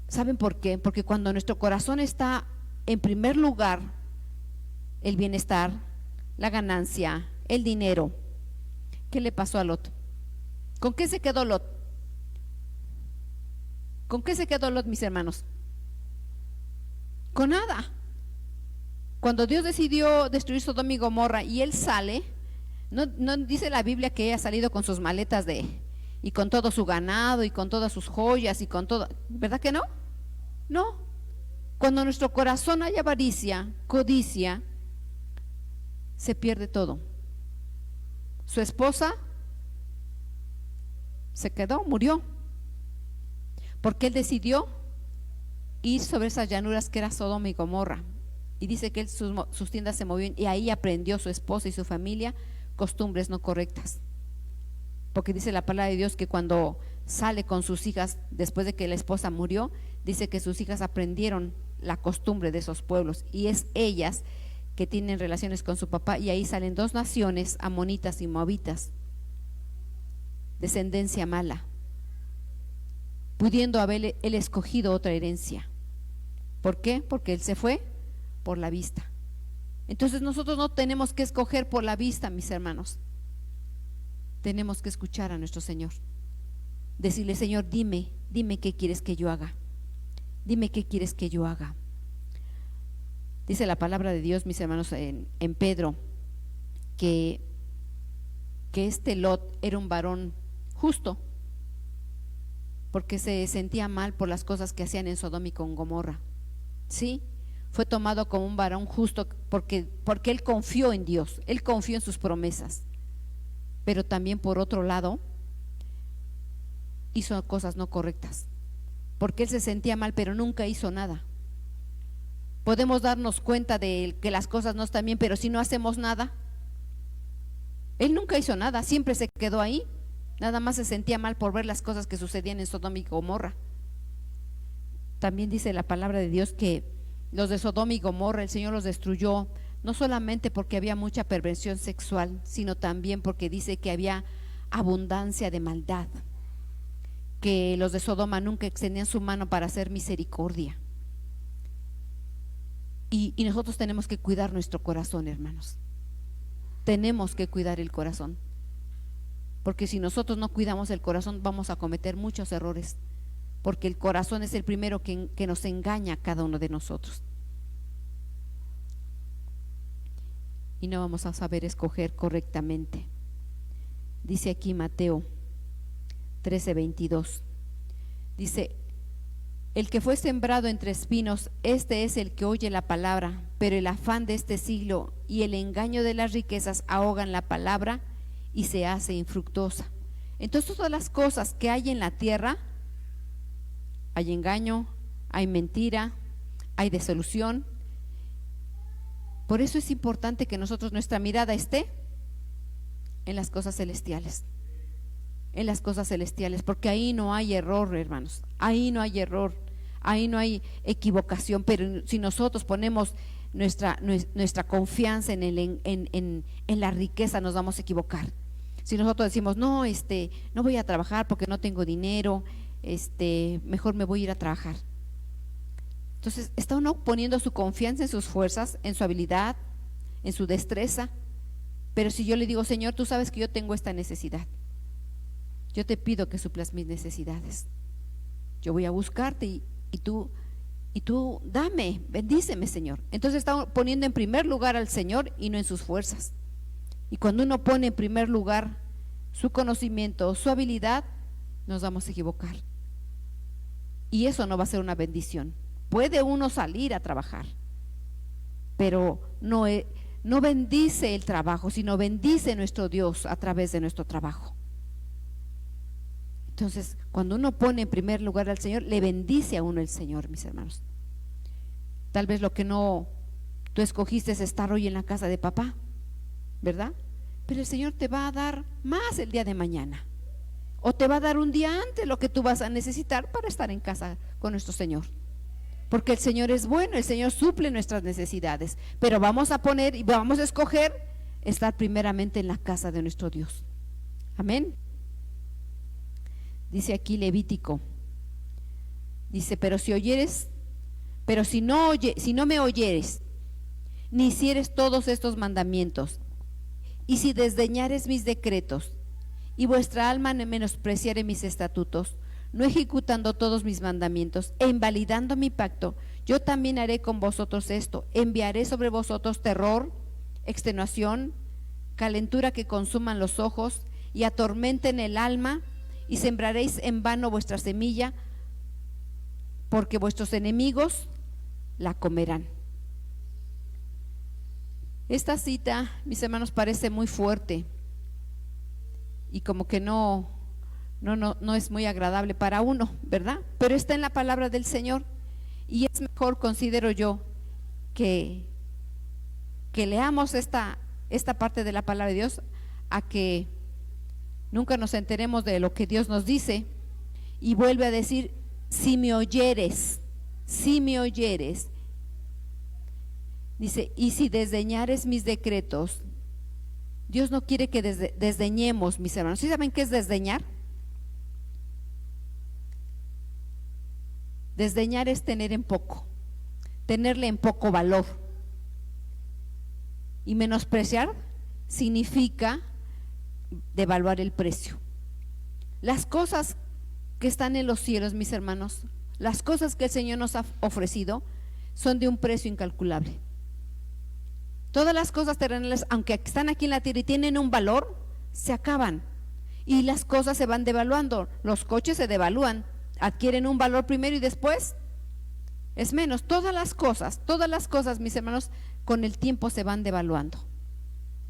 ¿Saben por qué? Porque cuando nuestro corazón está en primer lugar, el bienestar, la ganancia, el dinero. ¿Qué le pasó a Lot? ¿Con qué se quedó Lot? ¿Con qué se quedó Lot, mis hermanos? Con nada. Cuando Dios decidió destruir Sodoma y Gomorra y él sale, no dice la Biblia que haya salido con sus maletas y con todo su ganado y con todas sus joyas y con todo, ¿verdad que no? No. Cuando en nuestro corazón hay avaricia, codicia, se pierde todo. Su esposa se quedó, murió, porque él decidió ir sobre esas llanuras que era Sodoma y Gomorra. Y dice que él, sus tiendas se movían, y ahí aprendió su esposa y su familia costumbres no correctas. Porque dice la palabra de Dios que cuando sale con sus hijas, después de que la esposa murió, dice que sus hijas aprendieron la costumbre de esos pueblos, y es ellas que tienen relaciones con su papá, y ahí salen dos naciones, amonitas y moabitas, descendencia mala, pudiendo haber él escogido otra herencia. ¿Por qué? Porque él se fue por la vista. Entonces nosotros no tenemos que escoger por la vista, mis hermanos. Tenemos que escuchar a nuestro Señor, decirle: Señor, dime qué quieres que yo haga, dime qué quieres que yo haga. Dice la palabra de Dios, mis hermanos, en Pedro, que este Lot era un varón justo, porque se sentía mal por las cosas que hacían en Sodoma y con Gomorra. Sí, fue tomado como un varón justo porque él confió en Dios, él confió en sus promesas. Pero también, por otro lado, hizo cosas no correctas, porque él se sentía mal, pero nunca hizo nada. Podemos darnos cuenta de que las cosas no están bien, pero si no hacemos nada. Él nunca hizo nada, siempre se quedó ahí, nada más se sentía mal por ver las cosas que sucedían en Sodoma y Gomorra. También dice la palabra de Dios que los de Sodoma y Gomorra el Señor los destruyó, no solamente porque había mucha perversión sexual, sino también porque dice que había abundancia de maldad, que los de Sodoma nunca extendían su mano para hacer misericordia. Y nosotros tenemos que cuidar nuestro corazón, hermanos. Tenemos que cuidar el corazón, porque si nosotros no cuidamos el corazón vamos a cometer muchos errores, porque el corazón es el primero que nos engaña a cada uno de nosotros, y no vamos a saber escoger correctamente. Dice aquí Mateo 13:22, dice: el que fue sembrado entre espinos, este es el que oye la palabra, pero el afán de este siglo y el engaño de las riquezas ahogan la palabra y se hace infructuosa. Entonces todas las cosas que hay en la tierra, hay engaño, hay mentira, hay desolución. Por eso es importante que nosotros, nuestra mirada esté en las cosas celestiales, en las cosas celestiales, porque ahí no hay error, hermanos, ahí no hay error, ahí no hay equivocación. Pero si nosotros ponemos nuestra confianza en la riqueza, nos vamos a equivocar. Si nosotros decimos, no, no voy a trabajar porque no tengo dinero, mejor me voy a ir a trabajar. Entonces está uno poniendo su confianza en sus fuerzas, en su habilidad, en su destreza. Pero si yo le digo, Señor, tú sabes que yo tengo esta necesidad, yo te pido que suplas mis necesidades, yo voy a buscarte y tú dame, bendíceme, Señor. Entonces está poniendo en primer lugar al Señor y no en sus fuerzas. Y cuando uno pone en primer lugar su conocimiento, su habilidad, nos vamos a equivocar, y eso no va a ser una bendición. Puede uno salir a trabajar, pero no bendice el trabajo, sino bendice nuestro Dios a través de nuestro trabajo. Entonces, cuando uno pone en primer lugar al Señor, le bendice a uno el Señor, mis hermanos. Tal vez lo que no tú escogiste es estar hoy en la casa de papá, ¿verdad? Pero el Señor te va a dar más el día de mañana, o te va a dar un día antes lo que tú vas a necesitar para estar en casa con nuestro Señor. Porque el Señor es bueno, el Señor suple nuestras necesidades, pero vamos a poner y vamos a escoger estar primeramente en la casa de nuestro Dios. Amén. Dice aquí Levítico, dice: pero si no me oyeres, ni hicieres todos estos mandamientos, y si desdeñares mis decretos, y vuestra alma menospreciare mis estatutos, no ejecutando todos mis mandamientos e invalidando mi pacto, yo también haré con vosotros esto: enviaré sobre vosotros terror, extenuación, calentura que consuman los ojos y atormenten el alma, y sembraréis en vano vuestra semilla, porque vuestros enemigos la comerán. Esta cita, mis hermanos, parece muy fuerte y como que no es muy agradable para uno, ¿verdad? Pero está en la palabra del Señor, y es mejor, considero yo, que leamos esta parte de la palabra de Dios, a que nunca nos enteremos de lo que Dios nos dice y vuelve a decir: si me oyeres, dice, y si desdeñares mis decretos. Dios no quiere que desdeñemos, mis hermanos. ¿Sí saben qué es desdeñar? Desdeñar es tener en poco, tenerle en poco valor. Y menospreciar significa devaluar el precio. Las cosas que están en los cielos, mis hermanos, las cosas que el Señor nos ha ofrecido, son de un precio incalculable. Todas las cosas terrenales, aunque están aquí en la tierra y tienen un valor, se acaban, y las cosas se van devaluando. Los coches se devalúan, adquieren un valor primero y después es menos. Todas las cosas, mis hermanos, con el tiempo se van devaluando,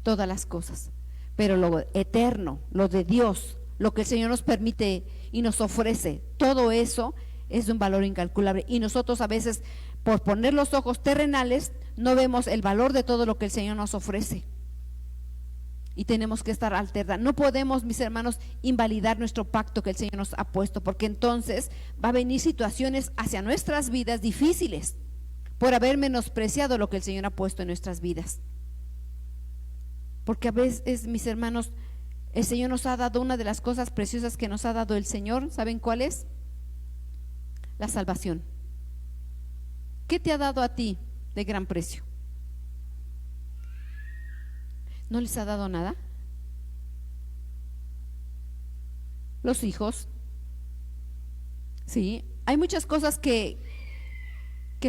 todas las cosas. Pero lo eterno, lo de Dios, lo que el Señor nos permite y nos ofrece, todo eso es de un valor incalculable. Y nosotros a veces, por poner los ojos terrenales, no vemos el valor de todo lo que el Señor nos ofrece, y tenemos que estar alternados. No podemos, mis hermanos, invalidar nuestro pacto que el Señor nos ha puesto, porque entonces va a venir situaciones hacia nuestras vidas difíciles, por haber menospreciado lo que el Señor ha puesto en nuestras vidas. Porque a veces, mis hermanos, el Señor nos ha dado una de las cosas preciosas que nos ha dado el Señor. ¿Saben cuál es? La salvación. ¿Qué te ha dado a ti de gran precio? ¿No les ha dado nada? Los hijos. Sí, hay muchas cosas que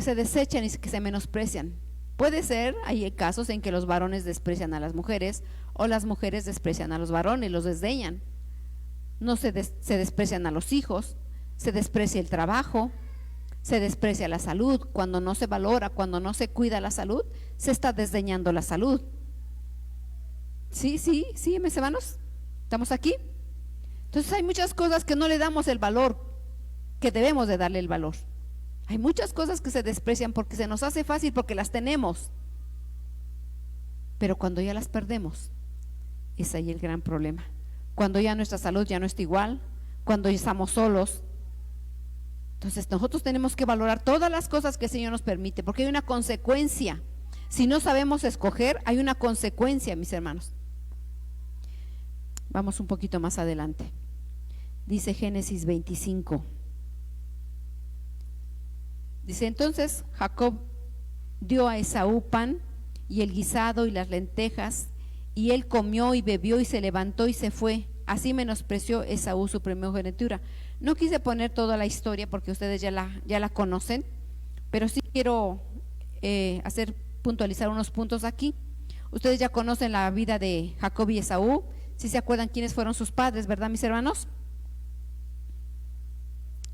se desechan y que se menosprecian. Puede ser, hay casos en que los varones desprecian a las mujeres o las mujeres desprecian a los varones, los desdeñan. No se desprecian a los hijos, se desprecia el trabajo, se desprecia la salud. Cuando no se valora, cuando no se cuida la salud, se está desdeñando la salud. Sí, mis hermanos, ¿estamos aquí? Entonces hay muchas cosas que no le damos el valor que debemos de darle el valor. Hay muchas cosas que se desprecian porque se nos hace fácil, porque las tenemos, pero cuando ya las perdemos, es ahí el gran problema. Cuando ya nuestra salud ya no está igual, cuando ya estamos solos. Entonces nosotros tenemos que valorar todas las cosas que el Señor nos permite, porque hay una consecuencia. Si no sabemos escoger, hay una consecuencia, mis hermanos. Vamos un poquito más adelante. Dice Génesis 25. Dice: entonces Jacob dio a Esaú pan y el guisado y las lentejas, y él comió y bebió y se levantó y se fue. Así menospreció Esaú su primogenitura. No quise poner toda la historia porque ustedes ya la conocen, pero sí quiero puntualizar unos puntos aquí. Ustedes ya conocen la vida de Jacob y Esaú. ¿Sí se acuerdan quiénes fueron sus padres, verdad, mis hermanos?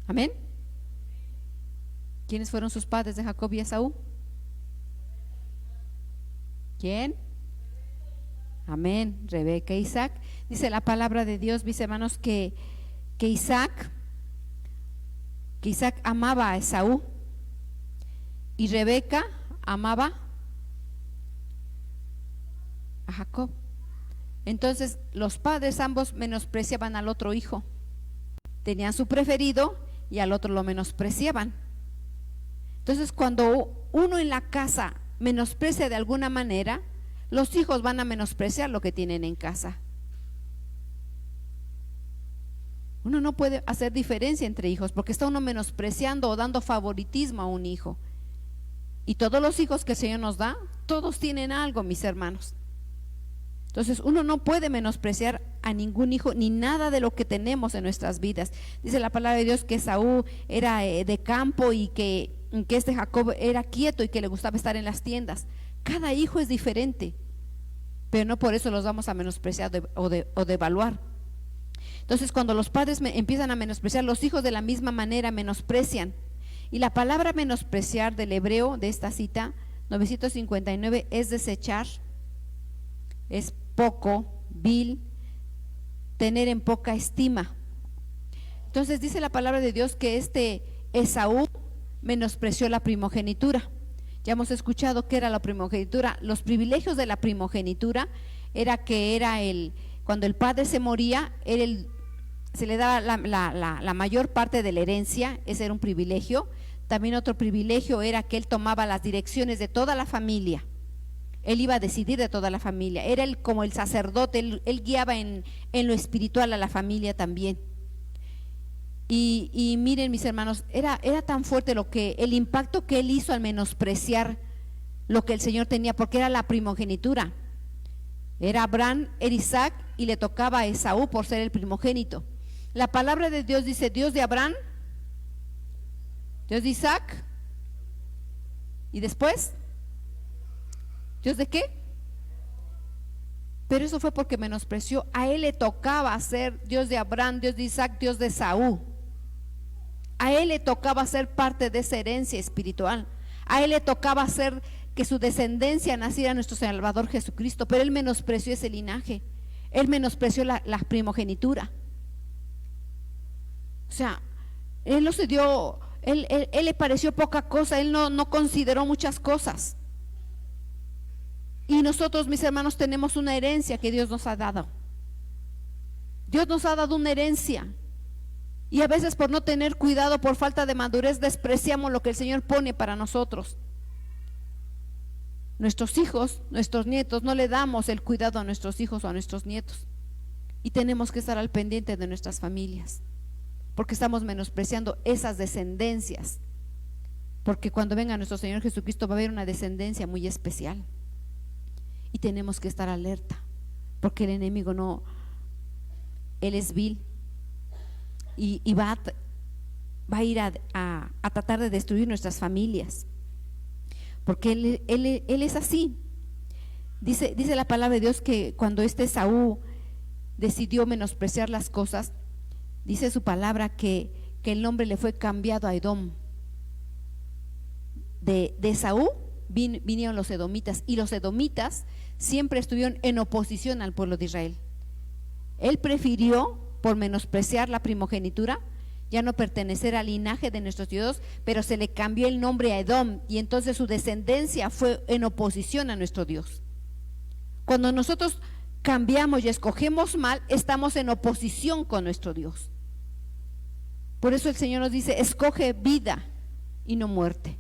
Amén. ¿Quiénes fueron sus padres de Jacob y Esaú? ¿Quién? Amén. Rebeca e Isaac. Dice la palabra de Dios, mis hermanos, que Isaac amaba a Esaú y Rebeca amaba a Jacob. Entonces los padres ambos menospreciaban al otro hijo. Tenían su preferido y al otro lo menospreciaban. Entonces cuando uno en la casa menosprecia de alguna manera, los hijos van a menospreciar lo que tienen en casa. Uno no puede hacer diferencia entre hijos porque está uno menospreciando o dando favoritismo a un hijo. Y todos los hijos que el Señor nos da, todos tienen algo, mis hermanos. Entonces uno no puede menospreciar a ningún hijo ni nada de lo que tenemos en nuestras vidas. Dice la palabra de Dios que Esaú era de campo y que este Jacob era quieto y que le gustaba estar en las tiendas. Cada hijo es diferente, pero no por eso los vamos a menospreciar o devaluar. Entonces cuando los padres empiezan a menospreciar, los hijos de la misma manera menosprecian. Y la palabra menospreciar del hebreo de esta cita 959 es desechar, es poco, vil, tener en poca estima. Entonces dice la palabra de Dios que Esaú menospreció la primogenitura. Ya hemos escuchado qué era la primogenitura. Los privilegios de la primogenitura era que cuando el padre se moría, se le daba la mayor parte de la herencia. Ese era un privilegio. También otro privilegio era que él tomaba las direcciones de toda la familia. Él iba a decidir de toda la familia. Era como el sacerdote, él guiaba en lo espiritual a la familia también. Y miren, mis hermanos, era tan fuerte el impacto que él hizo al menospreciar lo que el Señor tenía, porque era la primogenitura. Era Abraham, era Isaac, y le tocaba a Esaú por ser el primogénito. La palabra de Dios dice: Dios de Abraham, Dios de Isaac, y después ¿Dios de qué? Pero eso fue porque menospreció. A él le tocaba ser Dios de Abraham, Dios de Isaac, Dios de Esaú. A él le tocaba ser parte de esa herencia espiritual. A él le tocaba hacer que su descendencia naciera nuestro Salvador Jesucristo, pero él menospreció ese linaje. Él menospreció la primogenitura. O sea, él no se dio, él le pareció poca cosa, él no consideró muchas cosas. Y nosotros, mis hermanos, tenemos una herencia que Dios nos ha dado. Dios nos ha dado una herencia. Y a veces por no tener cuidado, por falta de madurez, despreciamos lo que el Señor pone para nosotros. nuestros hijos, nuestros nietos, no le damos el cuidado a nuestros hijos o a nuestros nietos. Y tenemos que estar al pendiente de nuestras familias, porque estamos menospreciando esas descendencias. Porque cuando venga nuestro Señor Jesucristo va a haber una descendencia muy especial. Y tenemos que estar alerta, porque el enemigo no, él es vil y va a ir a tratar de destruir nuestras familias, porque él es así. Dice la palabra de Dios que cuando Esaú decidió menospreciar las cosas, dice su palabra que el nombre le fue cambiado a Edom. De Esaú vinieron los edomitas, y los edomitas siempre estuvieron en oposición al pueblo de Israel. Él prefirió, por menospreciar la primogenitura, ya no pertenecer al linaje de nuestros dioses, pero se le cambió el nombre a Edom, y entonces su descendencia fue en oposición a nuestro Dios. Cuando nosotros cambiamos y escogemos mal, estamos en oposición con nuestro Dios. Por eso el Señor nos dice: escoge vida y no muerte,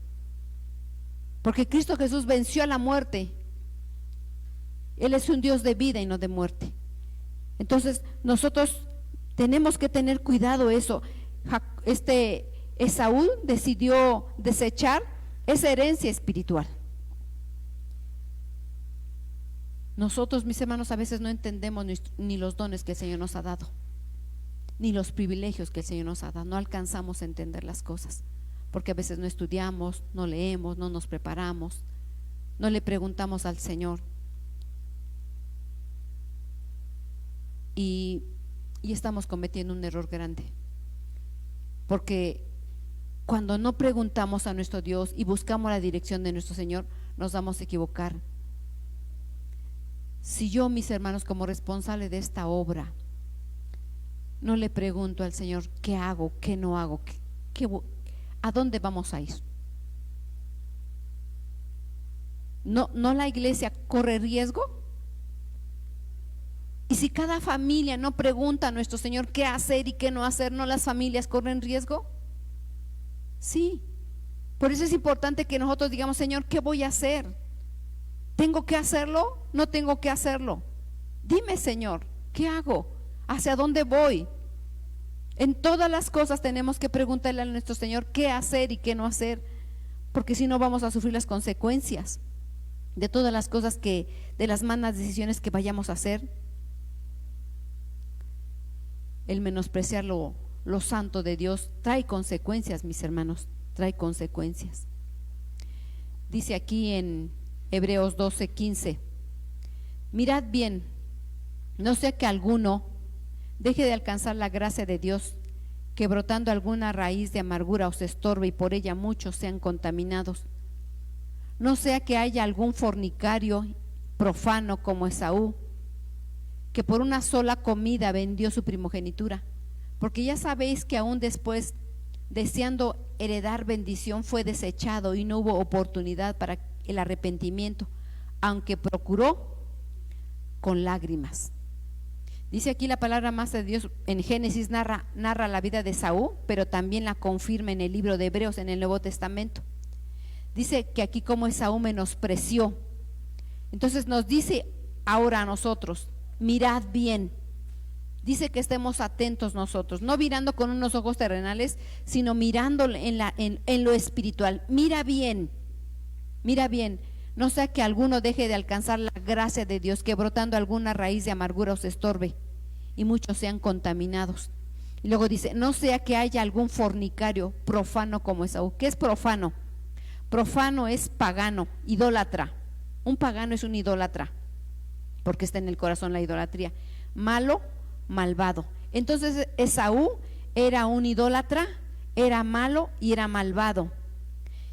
porque Cristo Jesús venció a la muerte. Él es un Dios de vida y no de muerte. Entonces nosotros tenemos que tener cuidado eso. Esaú decidió desechar esa herencia espiritual. Nosotros, mis hermanos, a veces no entendemos ni los dones que el Señor nos ha dado, ni los privilegios que el Señor nos ha dado. No alcanzamos a entender las cosas, porque a veces no estudiamos, no leemos, no nos preparamos, no le preguntamos al Señor. Y estamos cometiendo un error grande, porque cuando no preguntamos a nuestro Dios y buscamos la dirección de nuestro Señor, nos vamos a equivocar. Si yo, mis hermanos, como responsable de esta obra, no le pregunto al Señor qué hago, qué no hago, ¿a dónde vamos a ir? ¿No la iglesia corre riesgo? Y si cada familia no pregunta a nuestro Señor qué hacer y qué no hacer, ¿no las familias corren riesgo? Sí. Por eso es importante que nosotros digamos: Señor, ¿qué voy a hacer? ¿Tengo que hacerlo? ¿No tengo que hacerlo? Dime, Señor, ¿qué hago? ¿Hacia dónde voy? En todas las cosas tenemos que preguntarle a nuestro Señor qué hacer y qué no hacer, porque si no vamos a sufrir las consecuencias de todas las cosas de las malas decisiones que vayamos a hacer. El menospreciar lo santo de Dios trae consecuencias, mis hermanos, trae consecuencias. Dice aquí en Hebreos 12:15: mirad bien, no sea que alguno deje de alcanzar la gracia de Dios, que brotando alguna raíz de amargura os estorbe y por ella muchos sean contaminados. No sea que haya algún fornicario profano como Esaú, que por una sola comida vendió su primogenitura, porque ya sabéis que aún después, deseando heredar bendición, fue desechado y no hubo oportunidad para el arrepentimiento, aunque procuró con lágrimas. Dice aquí la palabra más de Dios en Génesis, narra la vida de Esaú, pero también la confirma en el libro de Hebreos en el Nuevo Testamento. Dice que aquí como Esaú menospreció. Entonces nos dice ahora a nosotros: mirad bien. Dice que estemos atentos nosotros, no mirando con unos ojos terrenales, sino mirando en lo espiritual. Mira bien, no sea que alguno deje de alcanzar la gracia de Dios, que brotando alguna raíz de amargura os estorbe y muchos sean contaminados. Y luego dice: no sea que haya algún fornicario profano como Esaú. ¿Qué es profano? Profano es pagano, idólatra. Un pagano es un idólatra, porque está en el corazón la idolatría. Malo, malvado. Entonces Esaú era un idólatra, era malo y era malvado.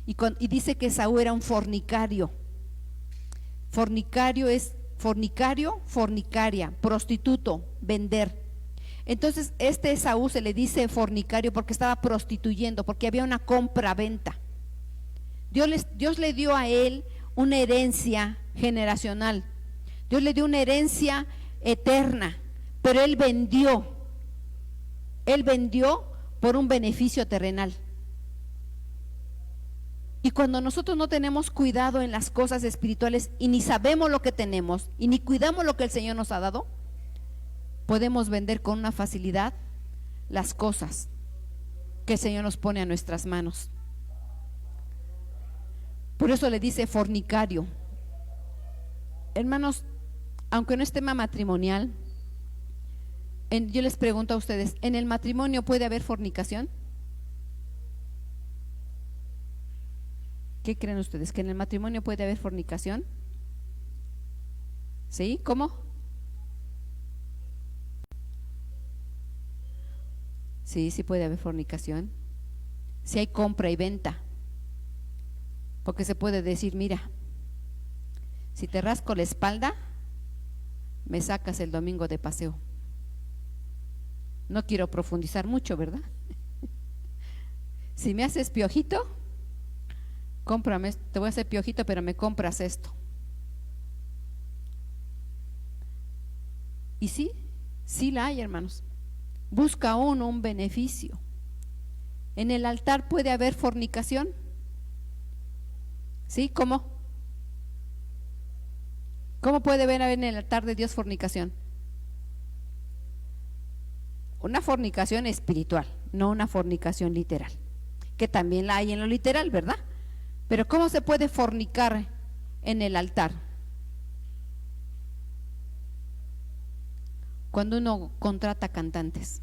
Y dice que Esaú era un fornicario. Fornicario es fornicaria, prostituto, vender. Entonces Esaú se le dice fornicario porque estaba prostituyendo, porque había una compra-venta. Dios le dio a él una herencia generacional. Dios le dio una herencia eterna, pero él vendió por un beneficio terrenal. Y cuando nosotros no tenemos cuidado en las cosas espirituales y ni sabemos lo que tenemos y ni cuidamos lo que el Señor nos ha dado, podemos vender con una facilidad las cosas que el Señor nos pone a nuestras manos. Por eso le dice fornicario. Hermanos, aunque no es tema matrimonial, yo les pregunto a ustedes, ¿en el matrimonio puede haber fornicación? ¿Qué creen ustedes? ¿Que en el matrimonio puede haber fornicación? ¿Sí? ¿Cómo? Sí, sí puede haber fornicación. Si hay compra y venta. Porque se puede decir, mira, si te rasco la espalda, me sacas el domingo de paseo. No quiero profundizar mucho, ¿verdad? Si me haces piojito, cómprame, te voy a hacer piojito, pero me compras esto. Y sí, sí la hay, hermanos. Busca uno un beneficio. En el altar puede haber fornicación. ¿Sí? ¿Cómo? ¿Cómo puede haber en el altar de Dios fornicación? Una fornicación espiritual, no una fornicación literal, que también la hay en lo literal, ¿verdad? Pero ¿cómo se puede fornicar en el altar? Cuando uno contrata cantantes,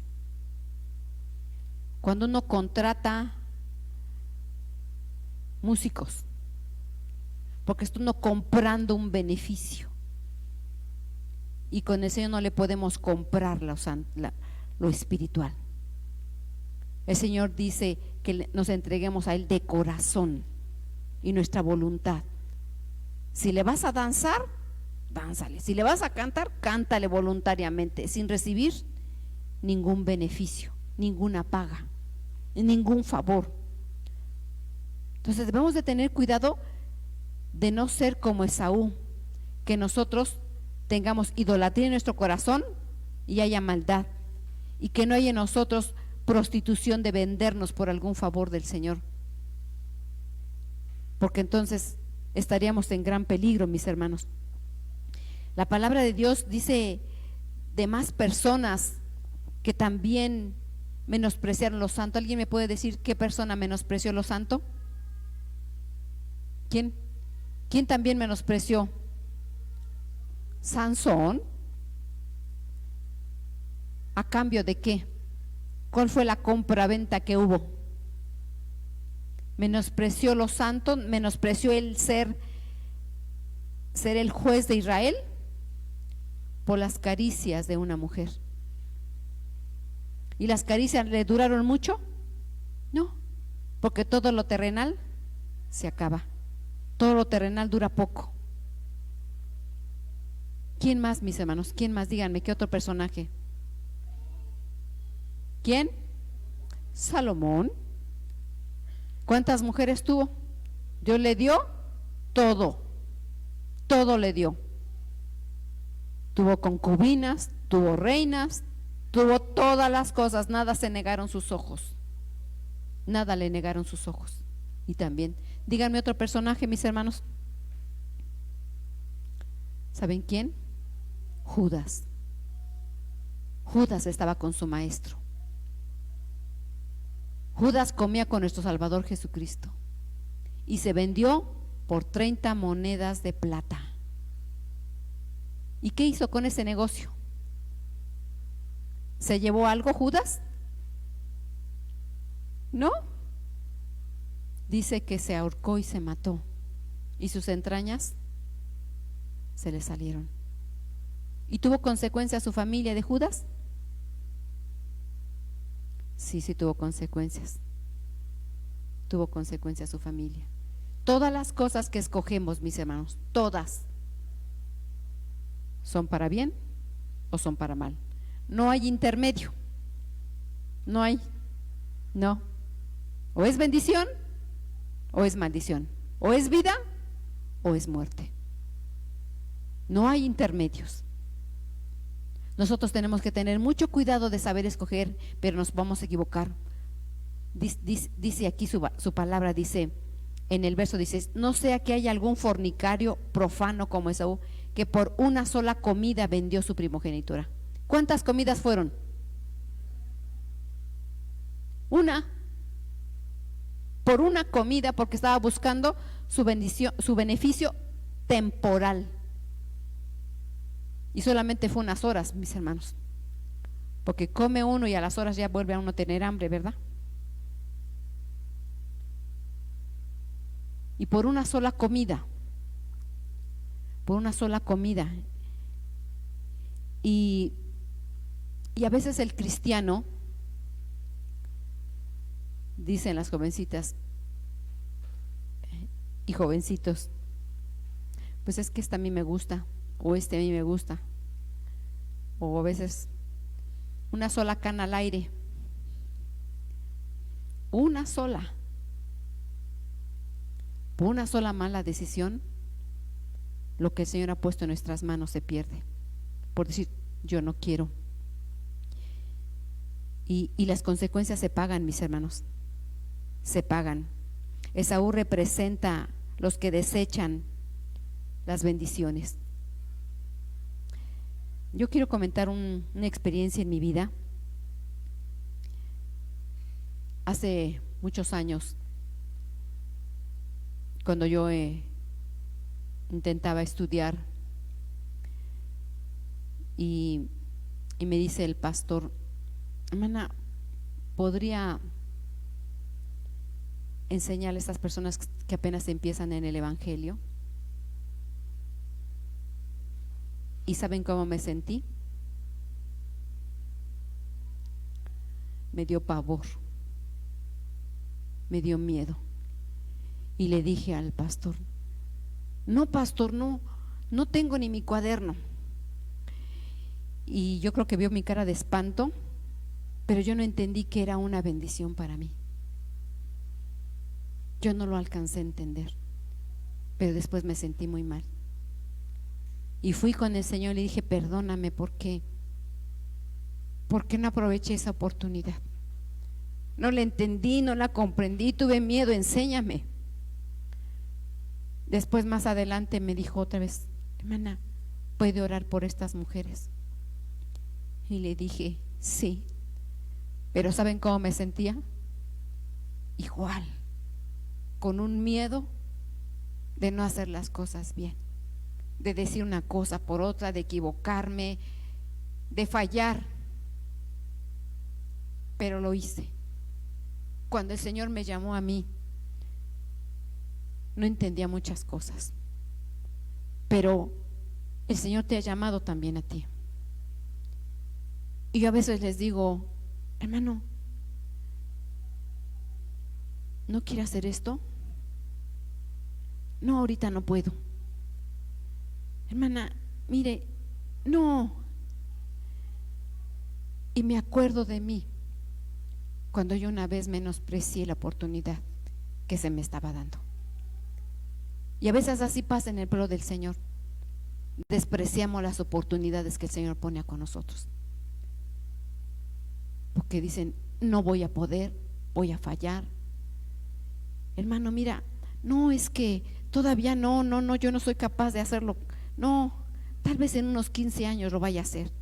cuando uno contrata músicos, porque está uno comprando un beneficio, y con el Señor no le podemos comprar lo espiritual. El Señor dice que nos entreguemos a Él de corazón y nuestra voluntad. Si le vas a danzar, dánzale. Si le vas a cantar, cántale voluntariamente, sin recibir ningún beneficio, ninguna paga, ningún favor. Entonces debemos de tener cuidado de no ser como Esaú, que nosotros tengamos idolatría en nuestro corazón y haya maldad, y que no haya en nosotros prostitución de vendernos por algún favor del Señor, porque entonces estaríamos en gran peligro, mis hermanos. La palabra de Dios dice de más personas que también menospreciaron lo santo. ¿Alguien me puede decir qué persona menospreció lo santo? ¿Quién? ¿Quién también menospreció? Sansón. ¿A cambio de qué? ¿Cuál fue la compra-venta que hubo? Menospreció lo santo, menospreció el ser el juez de Israel por las caricias de una mujer. ¿Y las caricias le duraron mucho? No, porque todo lo terrenal se acaba, todo lo terrenal dura poco. ¿Quién más, mis hermanos? ¿Quién más? Díganme, ¿qué otro personaje? ¿Quién? Salomón. ¿Cuántas mujeres tuvo? Dios le dio todo, todo le dio. Tuvo concubinas, tuvo reinas, tuvo todas las cosas, nada se negaron sus ojos, nada le negaron sus ojos. Y también, díganme otro personaje, mis hermanos. ¿Saben quién? Judas. Judas estaba con su maestro. Judas comía con nuestro Salvador Jesucristo y se vendió por 30 monedas de plata. ¿Y qué hizo con ese negocio? ¿Se llevó algo Judas? ¿No? Dice que se ahorcó y se mató, y sus entrañas se le salieron. ¿Y tuvo consecuencias su familia de Judas? Sí, sí tuvo consecuencias. Tuvo consecuencias su familia. Todas las cosas que escogemos, mis hermanos, todas son para bien o son para mal. No hay intermedio. No hay. No. O es bendición o es maldición. O es vida o es muerte. No hay intermedios. Nosotros tenemos que tener mucho cuidado de saber escoger, pero nos vamos a equivocar. Dice aquí su palabra, dice, en el verso 16, no sea que haya algún fornicario profano como Esaú, que por una sola comida vendió su primogenitura. ¿Cuántas comidas fueron? Una. Por una comida, porque estaba buscando su bendición, su beneficio temporal. Y solamente fue unas horas, mis hermanos, porque come uno y a las horas ya vuelve a uno a tener hambre, ¿verdad? Y por una sola comida, y a veces el cristiano, dicen las jovencitas y jovencitos, pues es que esta a mí me gusta, o este a mí me gusta, o a veces una sola cana al aire, una sola, por una sola mala decisión, lo que el Señor ha puesto en nuestras manos se pierde, por decir yo no quiero. Y las consecuencias se pagan, mis hermanos, se pagan. Esaú representa los que desechan las bendiciones. Yo quiero comentar una experiencia en mi vida. Hace muchos años, cuando yo intentaba estudiar, y me dice el pastor: hermana, ¿podría enseñarle a estas personas que apenas empiezan en el evangelio? ¿Y saben cómo me sentí? Me dio pavor, me dio miedo. Y le dije al pastor: no, pastor, no tengo ni mi cuaderno. Y yo creo que vio mi cara de espanto, pero yo no entendí que era una bendición para mí. Yo no lo alcancé a entender, pero después me sentí muy mal. Y fui con el Señor y le dije: perdóname, ¿por qué no aproveché esa oportunidad? No la entendí, no la comprendí, tuve miedo, enséñame. Después, más adelante, me dijo otra vez: hermana, ¿puede orar por estas mujeres? Y le dije: sí. Pero ¿saben cómo me sentía? Igual, con un miedo de no hacer las cosas bien, de decir una cosa por otra, de equivocarme, de fallar. Pero lo hice. Cuando el Señor me llamó a mí, no entendía muchas cosas, pero el Señor te ha llamado también a ti. Y yo a veces les digo: hermano, ¿no quiere hacer esto? No, ahorita no puedo. Hermana, mire, no. Y me acuerdo de mí cuando yo una vez menosprecié la oportunidad que se me estaba dando. Y a veces así pasa en el pueblo del Señor. Despreciamos las oportunidades que el Señor pone con nosotros, porque dicen: no voy a poder, voy a fallar. Hermano, mira, no, es que todavía no, yo no soy capaz de hacerlo. No, tal vez en unos 15 años lo vaya a hacer.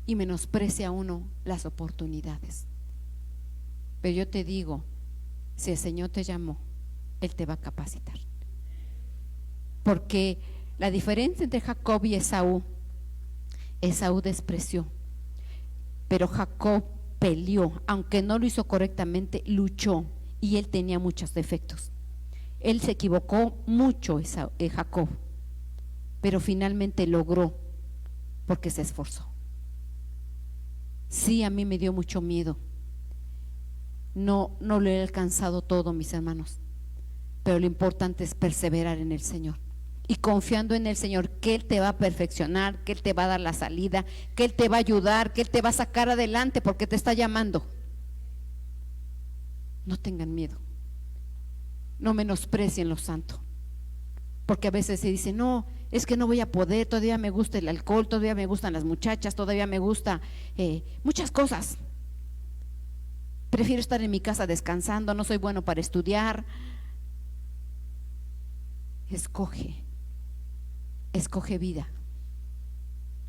Y menosprecia uno las oportunidades. Pero yo te digo, si el Señor te llamó, Él te va a capacitar. Porque la diferencia entre Jacob y Esaú despreció, pero Jacob peleó, aunque no lo hizo correctamente, luchó, y él tenía muchos defectos. Él se equivocó mucho, Jacob, pero finalmente logró porque se esforzó. Sí, a mí me dio mucho miedo. No lo he alcanzado todo, mis hermanos, pero lo importante es perseverar en el Señor y confiando en el Señor, que Él te va a perfeccionar, que Él te va a dar la salida, que Él te va a ayudar, que Él te va a sacar adelante porque te está llamando. No tengan miedo, no menosprecien lo santo, porque a veces se dice: no, es que no voy a poder, todavía me gusta el alcohol, todavía me gustan las muchachas, todavía me gusta muchas cosas. Prefiero estar en mi casa descansando, no soy bueno para estudiar. escoge vida,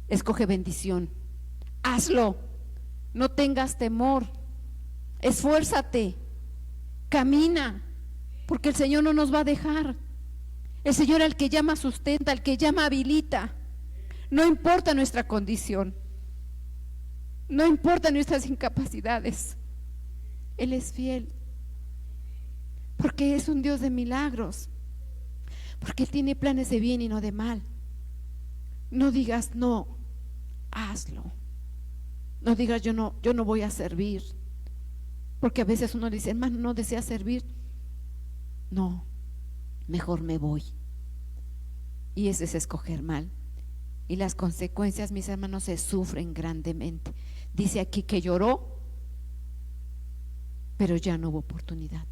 escoge bendición, hazlo, no tengas temor, esfuérzate, camina, porque el Señor no nos va a dejar. El Señor, al que llama, sustenta, al que llama, habilita. No importa nuestra condición, no importa nuestras incapacidades, Él es fiel, porque es un Dios de milagros, porque Él tiene planes de bien y no de mal. No digas no, hazlo. No digas yo no voy a servir, porque a veces uno dice, hermano, no desea servir. No, mejor me voy. Y ese es escoger mal. Y las consecuencias, mis hermanos, se sufren grandemente. Dice aquí que lloró, pero ya no hubo oportunidad.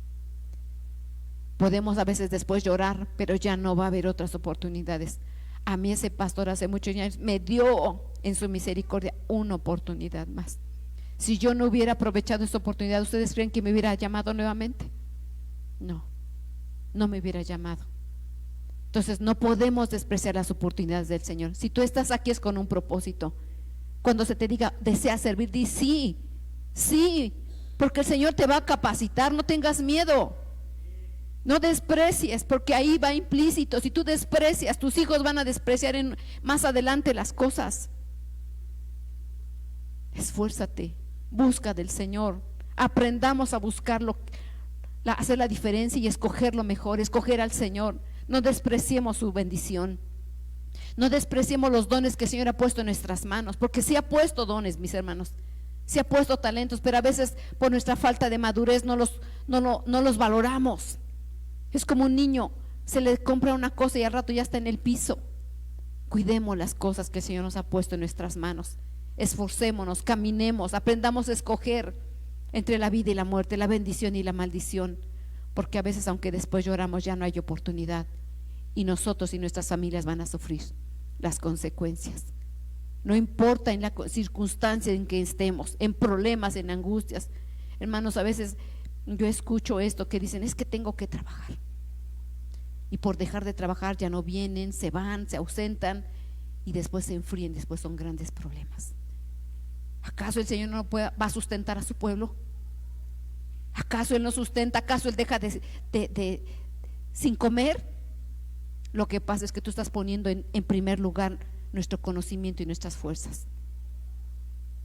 Podemos a veces después llorar, pero ya no va a haber otras oportunidades. A mí ese pastor hace muchos años me dio en su misericordia una oportunidad más. Si yo no hubiera aprovechado esa oportunidad, ¿ustedes creen que me hubiera llamado nuevamente? No, no me hubiera llamado. Entonces no podemos despreciar las oportunidades del Señor. Si tú estás aquí es con un propósito. Cuando se te diga desea servir, di sí, sí, porque el Señor te va a capacitar. No tengas miedo, no desprecies, porque ahí va implícito. Si tú desprecias, tus hijos van a despreciar más adelante las cosas. Esfuérzate, busca del Señor, aprendamos a buscarlo, hacer la diferencia y escoger lo mejor, escoger al Señor. No despreciemos su bendición, no despreciemos los dones que el Señor ha puesto en nuestras manos, porque sí ha puesto dones, mis hermanos, sí ha puesto talentos, pero a veces por nuestra falta de madurez no los valoramos. Es como un niño, se le compra una cosa y al rato ya está en el piso. Cuidemos las cosas que el Señor nos ha puesto en nuestras manos, esforcémonos, caminemos, aprendamos a escoger entre la vida y la muerte, la bendición y la maldición, porque a veces, aunque después lloramos, ya no hay oportunidad y nosotros y nuestras familias van a sufrir las consecuencias. No importa en la circunstancia en que estemos, en problemas, en angustias. Hermanos, a veces yo escucho esto que dicen, es que tengo que trabajar, y por dejar de trabajar ya no vienen, se van, se ausentan y después se enfríen, después son grandes problemas. ¿Acaso el Señor no va a sustentar a su pueblo? ¿Acaso Él no sustenta? ¿Acaso Él deja sin comer? Lo que pasa es que tú estás poniendo en primer lugar nuestro conocimiento y nuestras fuerzas,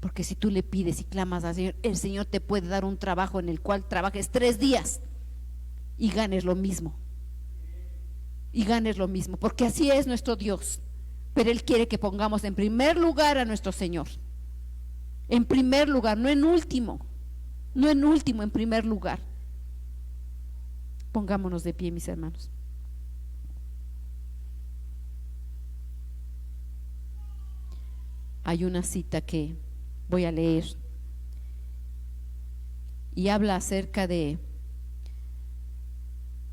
porque si tú le pides y clamas al Señor, el Señor te puede dar un trabajo en el cual trabajes 3 días y ganes lo mismo, porque así es nuestro Dios. Pero Él quiere que pongamos en primer lugar a nuestro Señor, en primer lugar, no en último, en primer lugar. Pongámonos de pie, mis hermanos. Hay una cita que voy a leer y habla acerca de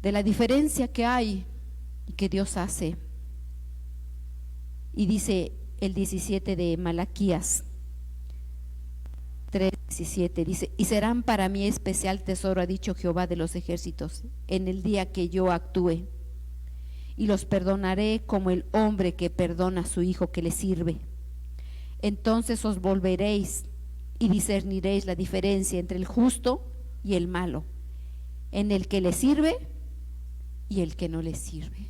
la diferencia que hay y que Dios hace. Y dice el 17 de Malaquías 3:17, dice: y serán para mí especial tesoro, ha dicho Jehová de los ejércitos, en el día que yo actúe, y los perdonaré como el hombre que perdona a su hijo que le sirve. Entonces os volveréis y discerniréis la diferencia entre el justo y el malo, en el que le sirve y el que no le sirve.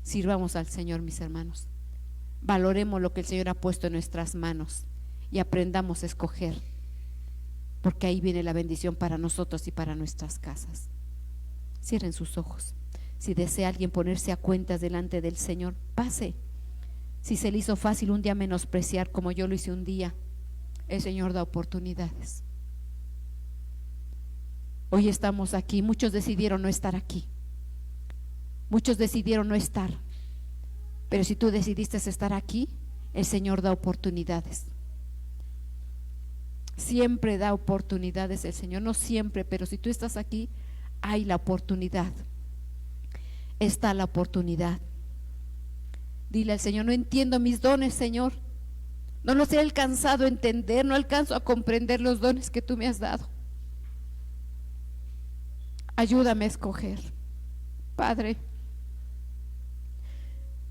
Sirvamos al Señor, mis hermanos. Valoremos lo que el Señor ha puesto en nuestras manos y aprendamos a escoger, porque ahí viene la bendición para nosotros y para nuestras casas. Cierren sus ojos. Si desea alguien ponerse a cuentas delante del Señor, pase. Si se le hizo fácil un día menospreciar como yo lo hice un día, el Señor da oportunidades. Hoy estamos aquí, muchos decidieron no estar aquí, muchos decidieron no estar, pero si tú decidiste estar aquí, el Señor da oportunidades. Siempre da oportunidades el Señor, no siempre, pero si tú estás aquí, hay la oportunidad, está la oportunidad. Dile al Señor: no entiendo mis dones, Señor, no los he alcanzado a entender, no alcanzo a comprender los dones que tú me has dado. Ayúdame a escoger, Padre,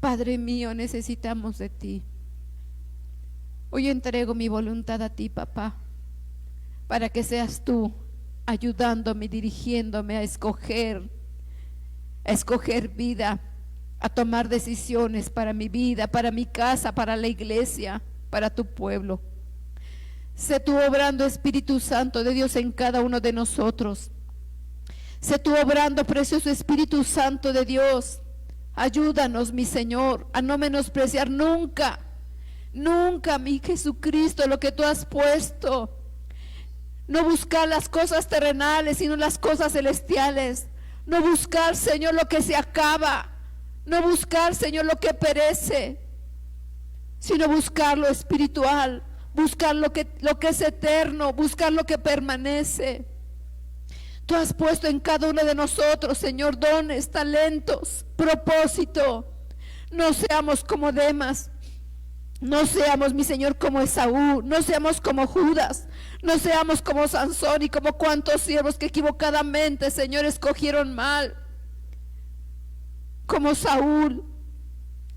Padre mío, necesitamos de ti. Hoy entrego mi voluntad a ti, papá, para que seas tú ayudándome, dirigiéndome a escoger vida, a tomar decisiones para mi vida, para mi casa, para la iglesia, para tu pueblo. Sé tú obrando, Espíritu Santo de Dios, en cada uno de nosotros. Sé tú obrando, precioso Espíritu Santo de Dios. Ayúdanos, mi Señor, a no menospreciar nunca, mi Jesucristo, lo que tú has puesto. No buscar las cosas terrenales, sino las cosas celestiales. No buscar, Señor, lo que se acaba. No buscar, Señor, lo que perece, sino buscar lo espiritual. Buscar lo que es eterno, buscar lo que permanece. Tú has puesto en cada uno de nosotros, Señor, dones, talentos, propósito. No seamos como Demas. No seamos, mi Señor, como Esaú. No seamos como Judas. No seamos como Sansón y como cuantos siervos que equivocadamente, Señor, escogieron mal. Como Saúl.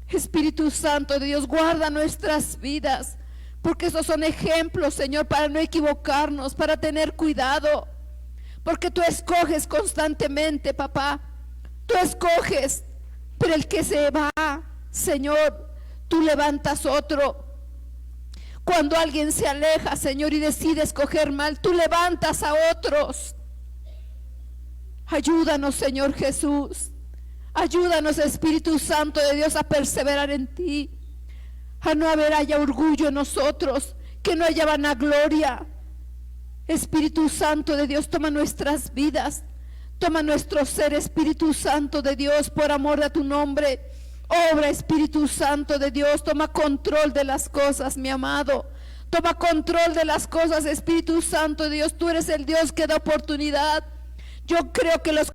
Espíritu Santo de Dios, guarda nuestras vidas, porque esos son ejemplos, Señor, para no equivocarnos, para tener cuidado. Porque tú escoges constantemente, papá. Tú escoges, pero el que se va, Señor, tú levantas otro. Cuando alguien se aleja, Señor, y decide escoger mal, tú levantas a otros. Ayúdanos, Señor Jesús. Ayúdanos, Espíritu Santo de Dios, a perseverar en ti. A no haya orgullo en nosotros, que no haya vanagloria. Espíritu Santo de Dios, toma nuestras vidas, toma nuestro ser, Espíritu Santo de Dios, por amor a tu nombre. Obra, Espíritu Santo de Dios, toma control de las cosas, mi amado. Toma control de las cosas, Espíritu Santo de Dios. Tú eres el Dios que da oportunidad. Yo creo que los